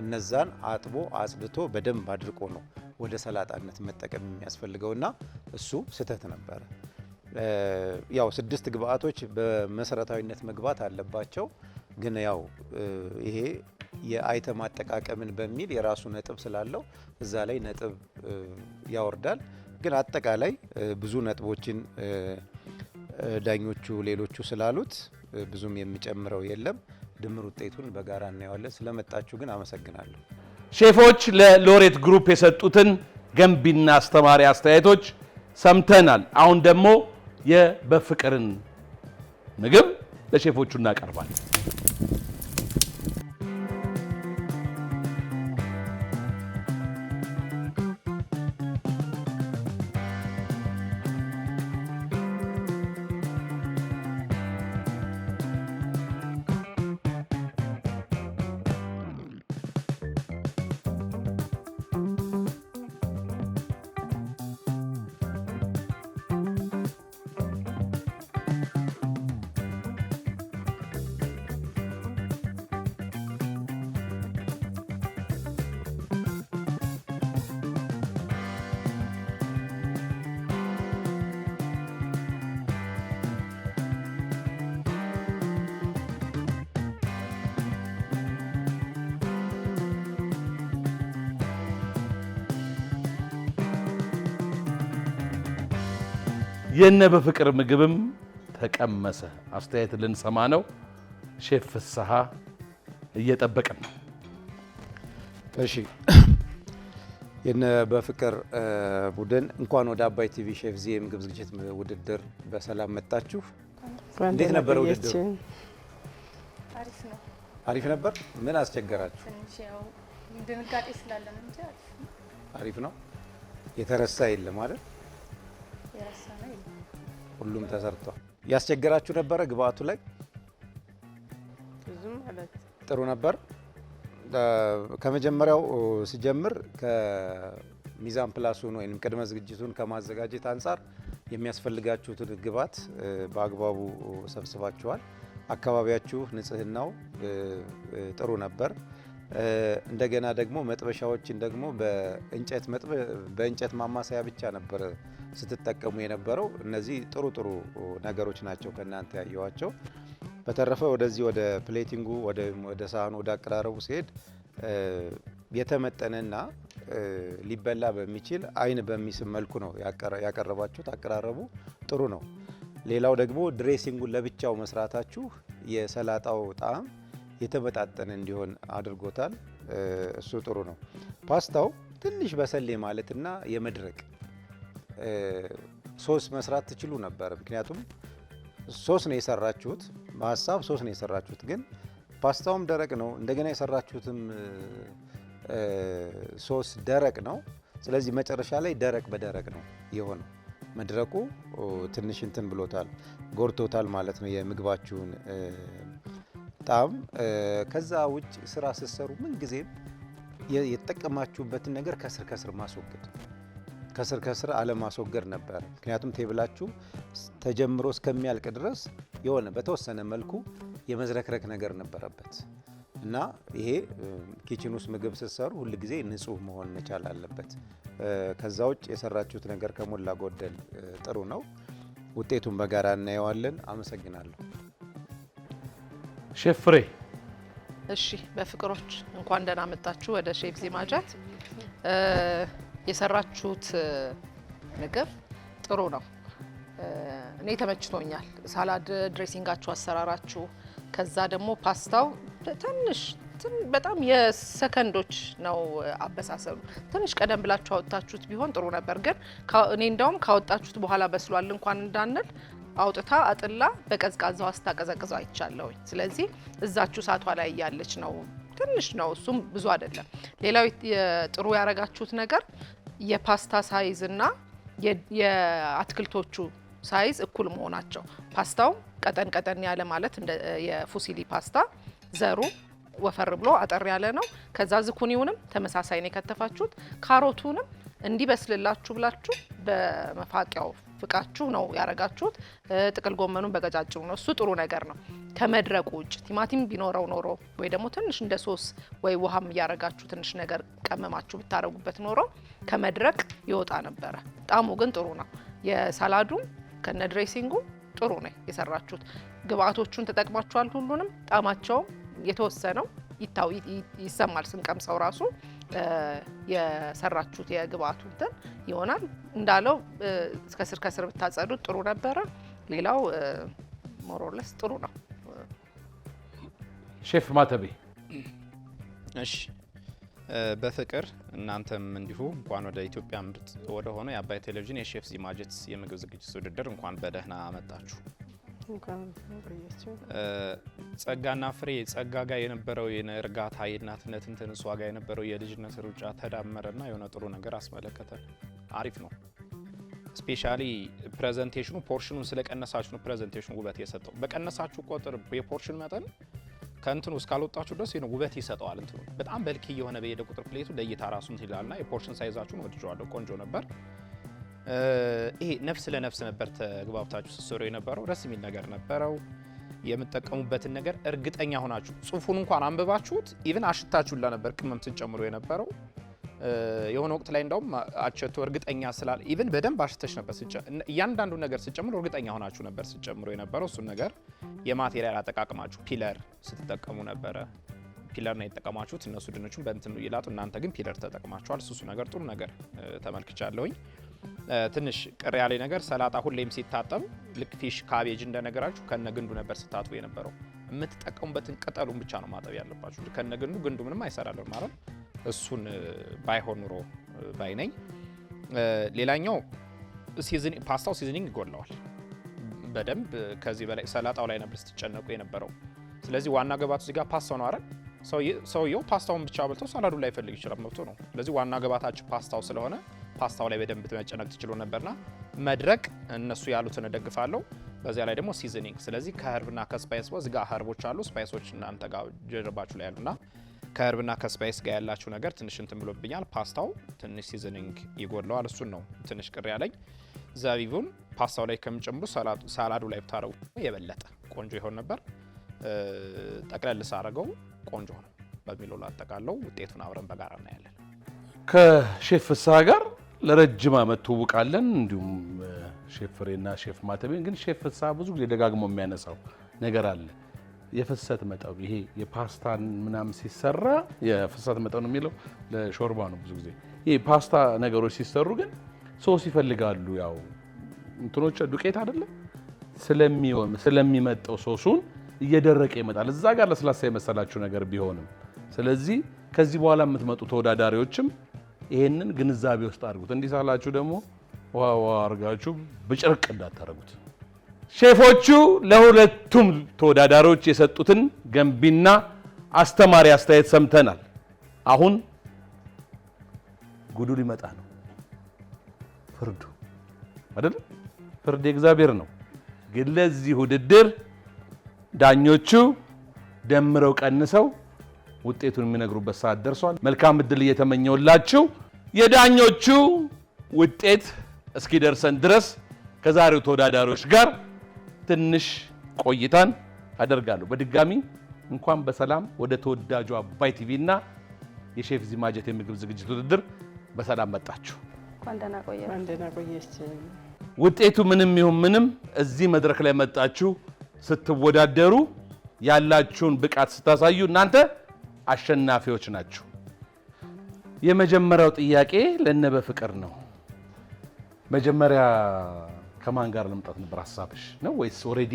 እነዛን አጥቦ አጽድቶ በደንብ አድርቆ ነው ወደ ሰላጣነት መጠቀም የሚያስፈልገውና እሱ ስህተት ነበረ። ያው 6 ግብአቶች በመሰረታዊነት መግባት አለባቸው። ግን ያው ይሄ የአይተም አጠቃቀምን በሚል የራሱ ነጥብ ስላለው እዛ ላይ ነጥብ ያወርዳል። ግን አጠቃላይ ብዙ ነጥቦችን ዳኞቹ ሌሎቹ ስላሉት ብዙም የሚጨምረው የለም። ድምር ውጤቱን በጋራ እናየዋለን። ስለመጣችሁ ግን አመሰግናለሁ። ሼፎች ለሎሬት ግሩፕ የሰጡትን ገንቢና አስተማሪ አስተያየቶች ሰምተናል። አሁን ደግሞ የበፍቅርን ምግብ ለሼፎቹ እናቀርባለን። የነ በፍቅር ምግብም ተቀመሰ። አስተያየት ልንሰማ ነው። ሼፍ ፍስሐ እየጠበቀን ነው። እሺ የነ በፍቅር ቡድን እንኳን ወደ አባይ ቲቪ ሼፍ ዚ የምግብ ዝግጅት ውድድር በሰላም መጣችሁ። እንዴት ነበር ውድድሩ? አሪፍ ነበር። ምን አስቸገራችሁ? ድንጋጤ ስላለ ነው እንጂ አሪፍ ነው። የተረሳ የለም አይደል? ሁሉም ተሰርቷል። ያስቸገራችሁ ነበረ ግብአቱ ላይ? ብዙም ማለት ጥሩ ነበር። ከመጀመሪያው ሲጀምር ከሚዛን ፕላሱን ወይም ቅድመ ዝግጅቱን ከማዘጋጀት አንጻር የሚያስፈልጋችሁትን ግብአት በአግባቡ ሰብስባችኋል። አካባቢያችሁ ንጽህናው ጥሩ ነበር። እንደገና ደግሞ መጥበሻዎችን ደግሞ በእንጨት ማማሰያ ብቻ ነበር ስትጠቀሙ የነበረው። እነዚህ ጥሩ ጥሩ ነገሮች ናቸው ከእናንተ ያየዋቸው። በተረፈ ወደዚህ ወደ ፕሌቲንጉ ወደ ሳህኑ ወደ አቀራረቡ ሲሄድ የተመጠነና ሊበላ በሚችል አይን በሚስብ መልኩ ነው ያቀረባችሁት። አቀራረቡ ጥሩ ነው። ሌላው ደግሞ ድሬሲንጉን ለብቻው መስራታችሁ የሰላጣው ጣዕም የተመጣጠነ እንዲሆን አድርጎታል። እሱ ጥሩ ነው። ፓስታው ትንሽ በሰሌ ማለትና የመድረቅ ሶስ መስራት ትችሉ ነበር። ምክንያቱም ሶስ ነው የሰራችሁት፣ በሀሳብ ሶስ ነው የሰራችሁት። ግን ፓስታውም ደረቅ ነው፣ እንደገና የሰራችሁትም ሶስ ደረቅ ነው። ስለዚህ መጨረሻ ላይ ደረቅ በደረቅ ነው የሆነው። መድረቁ ትንሽ እንትን ብሎታል፣ ጎርቶታል ማለት ነው የምግባችሁን ጣዕም። ከዛ ውጭ ስራ ስትሰሩ ምን ጊዜም የተጠቀማችሁበትን ነገር ከስር ማስወገድ፣ ከስር አለማስወገድ ነበር። ምክንያቱም ቴብላችሁ ተጀምሮ እስከሚያልቅ ድረስ የሆነ በተወሰነ መልኩ የመዝረክረክ ነገር ነበረበት እና ይሄ ኪችን ውስጥ ምግብ ስትሰሩ ሁል ጊዜ ንጹህ መሆን መቻል አለበት። ከዛ ውጭ የሰራችሁት ነገር ከሞላ ጎደል ጥሩ ነው። ውጤቱን በጋራ እናየዋለን። አመሰግናለሁ። ሼፍ ፍሬ። እሺ በፍቅሮች እንኳን ደህና መጣችሁ ወደ ሼፍ ዚ ማጀት። የሰራችሁት ምግብ ጥሩ ነው። እኔ ተመችቶኛል። ሳላድ ድሬሲንጋችሁ፣ አሰራራችሁ፣ ከዛ ደግሞ ፓስታው ትንሽ በጣም የሰከንዶች ነው አበሳሰሉ። ትንሽ ቀደም ብላችሁ አወጣችሁት ቢሆን ጥሩ ነበር። ግን እኔ እንደውም ካወጣችሁት በኋላ በስሏል እንኳን እንዳንል አውጥታ አጥላ በቀዝቃዛው አስታቀዘቅዘው አይቻለሁኝ። ስለዚህ እዛችሁ ሳቷ ላይ ያለች ነው፣ ትንሽ ነው፣ እሱም ብዙ አይደለም። ሌላው ጥሩ ያረጋችሁት ነገር የፓስታ ሳይዝ እና የአትክልቶቹ ሳይዝ እኩል መሆናቸው። ፓስታው ቀጠን ያለ ማለት እንደ የፉሲሊ ፓስታ ዘሩ ወፈር ብሎ አጠር ያለ ነው። ከዛ ዝኩኒውንም ተመሳሳይ ነው የከተፋችሁት። ካሮቱንም እንዲበስልላችሁ ብላችሁ በመፋቂያው ፍቃችሁ ነው ያረጋችሁት። ጥቅል ጎመኑን በቀጫጭኑ ነው። እሱ ጥሩ ነገር ነው። ከመድረቁ ውጭ ቲማቲም ቢኖረው ኖሮ ወይ ደግሞ ትንሽ እንደ ሶስ ወይ ውሃም እያረጋችሁ ትንሽ ነገር ቀመማችሁ ብታረጉበት ኖሮ ከመድረቅ ይወጣ ነበረ። ጣዕሙ ግን ጥሩ ነው። የሳላዱ ከነ ድሬሲንጉ ጥሩ ነው የሰራችሁት። ግብአቶቹን ተጠቅማችኋል ሁሉንም። ጣዕማቸውም የተወሰነው ይሰማል ስንቀምሰው ራሱ የሰራችሁት የግብአቱ እንትን ይሆናል። እንዳለው ከስር ብታጸዱት ጥሩ ነበረ። ሌላው ሞሮለስ ጥሩ ነው። ሼፍ ማተቤ እሺ፣ በፍቅር እናንተም እንዲሁ እንኳን ወደ ኢትዮጵያ ምርጥ ወደ ሆነ የአባይ ቴሌቪዥን የሼፍ ዚማጀት የምግብ ዝግጅት ውድድር እንኳን በደህና መጣችሁ። ጸጋና ፍሬ ጸጋ ጋር የነበረው የእርጋታ የእናትነት እንትን እሷ ጋር የነበረው የልጅነት ሩጫ ተዳመረና የሆነ ጥሩ ነገር አስመለከተ። አሪፍ ነው። ስፔሻሊ ፕሬዘንቴሽኑ ፖርሽኑን ስለቀነሳችሁ ነው ፕሬዘንቴሽኑ ውበት የሰጠው። በቀነሳችሁ ቁጥር የፖርሽን መጠን ከእንትኑ እስካልወጣችሁ ድረስ ነው ውበት ይሰጠዋል። እንትኑ በጣም በልክ የሆነ በሄደ ቁጥር ፕሌቱ ለእይታ ራሱን ይላልና የፖርሽን ሳይዛችሁን ወድጀዋለሁ። ቆንጆ ነበር። ይሄ ነፍስ ለነፍስ ነበር ተግባብታችሁ ስትሰሩ የነበረው። ደስ የሚል ነገር ነበረው። የምትጠቀሙበትን ነገር እርግጠኛ ሆናችሁ ጽሁፉን እንኳን አንብባችሁት ኢቭን አሽታችሁላ ነበር ቅመም ስትጨምሩ የነበረው። የሆነ ወቅት ላይ እንደውም አቸቶ እርግጠኛ ስላል ኢቭን በደንብ አሽተሽ ነበር እያንዳንዱ ነገር ስትጨምሩ እርግጠኛ ሆናችሁ ነበር ስትጨምሩ የነበረው። እሱን ነገር የማቴሪያል አጠቃቀማችሁ ፒለር ስትጠቀሙ ነበረ። ፒለር ነው የተጠቀማችሁት። እነሱ ድንቹን በእንትን ይላጡ፣ እናንተ ግን ፒለር ተጠቅማችኋል። እሱ ነገር ጥሩ ነገር ተመልክቻለሁኝ። ትንሽ ቅር ያለ ነገር ሰላጣ ሁሌም ሲታጠብ ልክ ፊሽ ካቤጅ እንደነገራችሁ ከነግንዱ ነበር ስታጥቡ የነበረው። የምትጠቀሙበትን ቅጠሉን ብቻ ነው ማጠብ ያለባችሁ። ከነግንዱ ግንዱ ምንም አይሰራልም ማለት እሱን ባይሆን ኑሮ ባይነኝ። ሌላኛው ፓስታው ሲዝኒንግ ይጎላዋል በደንብ ከዚህ በላይ ሰላጣው ላይ ነበር ስትጨነቁ የነበረው። ስለዚህ ዋና ገባቱ እዚህ ጋር ፓስታው ነው አይደል? ሰውየው ፓስታውን ብቻ በልቶ ሰላዱን ላይ ፈልግ ይችላል፣ መብቶ ነው። ስለዚህ ዋና ገባታችሁ ፓስታው ስለሆነ ፓስታው ላይ በደንብ መጨነቅ ትችሉ ነበርና መድረቅ እነሱ ያሉትን እደግፋለሁ። በዚያ ላይ ደግሞ ሲዝኒንግ። ስለዚህ ከህርብና ከስፓይስ እዚህ ጋር ህርቦች አሉ፣ ስፓይሶች እናንተ ጋር ጀርባችሁ ላይ ያሉና ከህርብና ከስፓይስ ጋር ያላችሁ ነገር ትንሽ እንትን ብሎብኛል። ፓስታው ትንሽ ሲዝኒንግ ይጎድለዋል። እሱን ነው ትንሽ ቅር ያለኝ። ዘቢቡን ፓስታው ላይ ከምጨምሩ ሳላዱ ላይ ብታረጉ የበለጠ ቆንጆ ይሆን ነበር። ጠቅለል ሳረገው ቆንጆ ነው በሚለው ላጠቃለው። ውጤቱን አብረን በጋራ እናያለን። ከሼፍ ፍስሐ ጋር ለረጅም ዓመት ትውውቃለን። እንዲሁም ሼፍ ፍሬና ሼፍ ማተቤን ግን ሼፍ ፍስሐ ብዙ ጊዜ ደጋግሞ የሚያነሳው ነገር አለ። የፍሰት መጠኑ ይሄ የፓስታን ምናምን ሲሰራ የፍሰት መጠኑ የሚለው ለሾርባ ነው። ብዙ ጊዜ ይሄ ፓስታ ነገሮች ሲሰሩ ግን ሶስ ይፈልጋሉ። ያው እንትኖች ዱቄት አይደለም ስለሚመጣው ሶሱን እየደረቀ ይመጣል። እዛ ጋር ለስላሳ የመሰላችሁ ነገር ቢሆንም ስለዚህ ከዚህ በኋላ የምትመጡ ተወዳዳሪዎችም ይሄንን ግንዛቤ ውስጥ አድርጉት። እንዲህ ሳላችሁ ደግሞ ዋው አርጋችሁ ብጭርቅ እንዳታረጉት። ሼፎቹ ለሁለቱም ተወዳዳሪዎች የሰጡትን ገንቢና አስተማሪ አስተያየት ሰምተናል። አሁን ጉዱ ሊመጣ ነው። ፍርዱ አይደል? ፍርድ የእግዚአብሔር ነው። ግን ለዚህ ውድድር ዳኞቹ ደምረው ቀንሰው ውጤቱን የሚነግሩበት ሰዓት ደርሷል። መልካም እድል እየተመኘውላችሁ የዳኞቹ ውጤት እስኪደርሰን ድረስ ከዛሬው ተወዳዳሪዎች ጋር ትንሽ ቆይታን አደርጋለሁ። በድጋሚ እንኳን በሰላም ወደ ተወዳጁ አባይ ቲቪ እና የሼፍ ዚማጀት የምግብ ዝግጅት ውድድር በሰላም መጣችሁ። እንኳን ደህና ቆያችሁ። ውጤቱ ምንም ይሁን ምንም እዚህ መድረክ ላይ መጣችሁ ስትወዳደሩ ያላችሁን ብቃት ስታሳዩ እናንተ አሸናፊዎች ናችሁ። የመጀመሪያው ጥያቄ ለነበ ፍቅር ነው። መጀመሪያ ከማን ጋር ለመምጣት ነበር ሀሳብሽ ነው ወይስ ኦሬዲ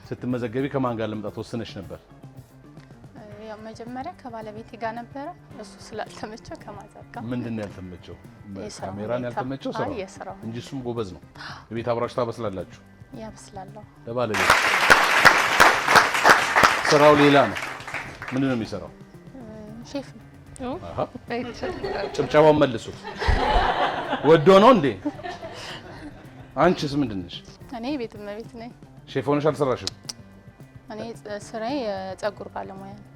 ስትመዘገቢ ከማን ጋር ለመምጣት ወስነሽ ነበር? ያው መጀመሪያ ከባለቤቴ ጋር ነበረ። እሱ ስላልተመቸው ከማዘር ጋር። ምንድን ነው ያልተመቸው? ካሜራን ያልተመቸው ስራው እንጂ እሱም ጎበዝ ነው። የቤት አብራችሁ ታበስላላችሁ? ያበስላለሁ። ለባለቤት ስራው ሌላ ነው። ምንድን ነው የሚሰራው? ሼፍ ነው። ጭብጨባውን መልሱት። ወዶ ነው እንዴ? አንቺስ ምንድን ነሽ? እኔ ቤት እመቤት ነኝ። ሼፍ ሆነሽ አልሰራሽም? እኔ ስራዬ የፀጉር ባለሙያ ነው።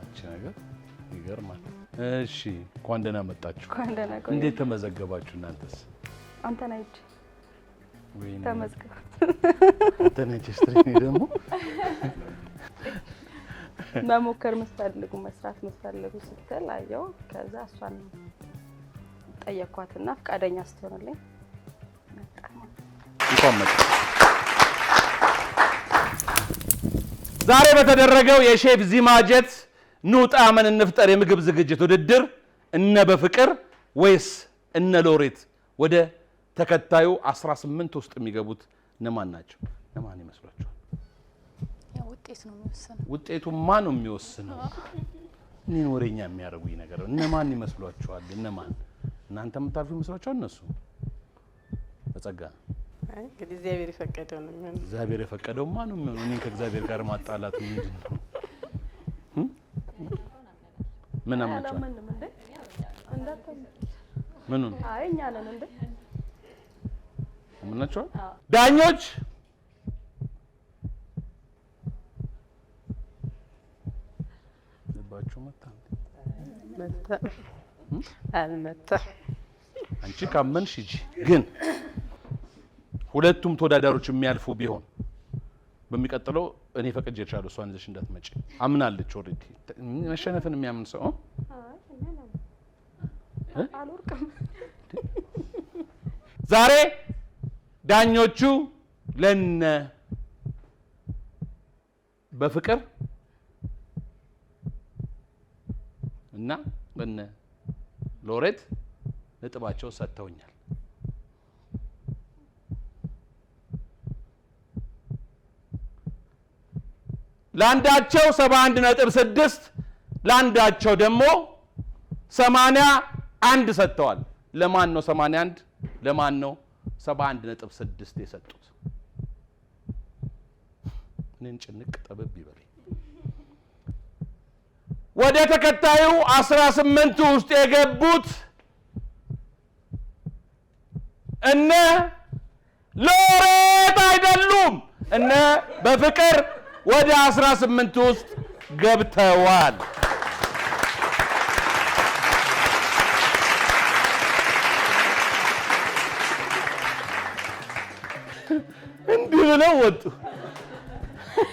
እቺ ነገር ይገርማል። እሺ እንኳን ደህና መጣችሁ። እንኳን ደህና ቆያችሁ። እንዴት ተመዘገባችሁ እናንተስ? አንተና እጅ ተመስገን ተነጭስትሪ ደግሞ መሞከር መስፈልጉ መስራት መስፈልጉ ስትል አየው ከዛ እሷን ጠየኳትና ፍቃደኛ ስትሆንልኝ እንኳን መጣ ዛሬ በተደረገው የሼፍ ዚማጀት ኑ ጣዕምን እንፍጠር የምግብ ዝግጅት ውድድር እነ በፍቅር ወይስ እነ ሎሬት ወደ ተከታዩ 18 ውስጥ የሚገቡት እነማን ናቸው? እነማን ይመስሏችኋል? ያው ውጤት ነው የሚወስነው። ውጤቱ ማን ነው የሚወስነው? እኔን ወሬኛ የሚያደርጉኝ ነገር ነው። እነማን ይመስሏችኋል? እነማን እናንተ የምታልፉ ይመስሏችኋል? እነሱ ተጸጋ እንግዲህ እግዚአብሔር የፈቀደው ነው የሚሆነው። እግዚአብሔር የፈቀደው ማን ነው የሚሆነው? እኔን ከእግዚአብሔር ጋር ማጣላት ምንድን ነው? ምን አመጣው? ምኑን? አይ እኛ ነን እንዴ? ምን ናቸው? ዳኞች ልባችሁ መታ አልመታ አንቺ ካመንሽ ሂጂ። ግን ሁለቱም ተወዳዳሪዎች የሚያልፉ ቢሆን በሚቀጥለው እኔ ፈቅጄልሻለሁ እሷን ይዘሽ እንዳትመጪ። አምናለች ኦሬዲ መሸነፍን የሚያምን ሰው አልወርቅም። ዛሬ ዳኞቹ ለነ በፍቅር እና ለነ ሎሬት ነጥባቸው ሰጥተውኛል። ለአንዳቸው 71.6 ለአንዳቸው ደግሞ 81 ሰጥተዋል። ለማን ነው 81? ለማን ነው 71.6 የሰጡት? እኔን ጭንቅ ጠበብ ይበል። ወደ ተከታዩ 18 ውስጥ የገቡት እነ ሎሬት አይደሉም። እነ በፍቅር ወደ 18 ውስጥ ገብተዋል። እንዲህ ብለው ወጡ።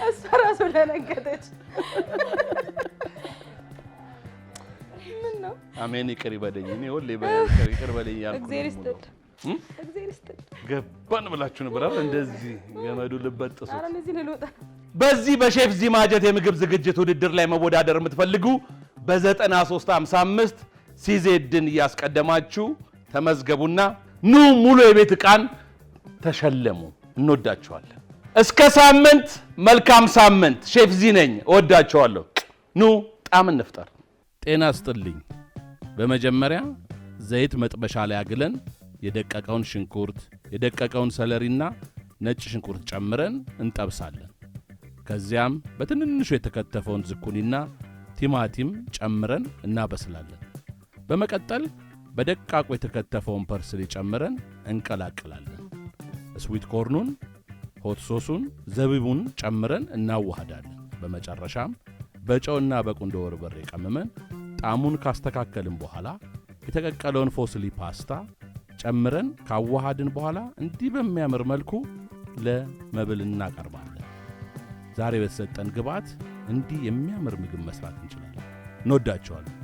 እሷ ራሱ ደነገጠች። ምን ነው? አሜን ይቅር ይበለኝ። እኔ ሁሌ ይቅር በለኝ ያልኩ እግዚአብሔር ይስጥል። እግዚአብሔር ይስጥል። ገባን ብላችሁ ነበር አይደል? እንደዚህ ገመዱ ልበጥሱት። ኧረ እዚህ ልልወጣ። በዚህ በሼፍ ዚማጀት የምግብ ዝግጅት ውድድር ላይ መወዳደር የምትፈልጉ በ9355 ሲዜድን እያስቀደማችሁ ተመዝገቡና ኑ ሙሉ የቤት ዕቃን ተሸለሙ። እንወዳችኋለን። እስከ ሳምንት መልካም ሳምንት። ሼፍ ዚ ነኝ። እወዳችኋለሁ። ኑ ጣዕም እንፍጠር። ጤና ይስጥልኝ። በመጀመሪያ ዘይት መጥበሻ ላይ አግለን የደቀቀውን ሽንኩርት፣ የደቀቀውን ሰለሪና ነጭ ሽንኩርት ጨምረን እንጠብሳለን። ከዚያም በትንንሹ የተከተፈውን ዝኩኒና ቲማቲም ጨምረን እናበስላለን። በመቀጠል በደቃቁ የተከተፈውን ፐርስሊ ጨምረን እንቀላቅላለን። ስዊት ኮርኑን፣ ሆት ሶሱን፣ ዘቢቡን ጨምረን እናዋሃዳለን። በመጨረሻም በጨውና በቁንዶ በርበሬ ቀምመን ጣዕሙን ካስተካከልን በኋላ የተቀቀለውን ፎስሊ ፓስታ ጨምረን ካዋሃድን በኋላ እንዲህ በሚያምር መልኩ ለመብል እናቀርባለን። ዛሬ በተሰጠን ግብዓት እንዲህ የሚያምር ምግብ መስራት እንችላለን። እንወዳቸዋለን።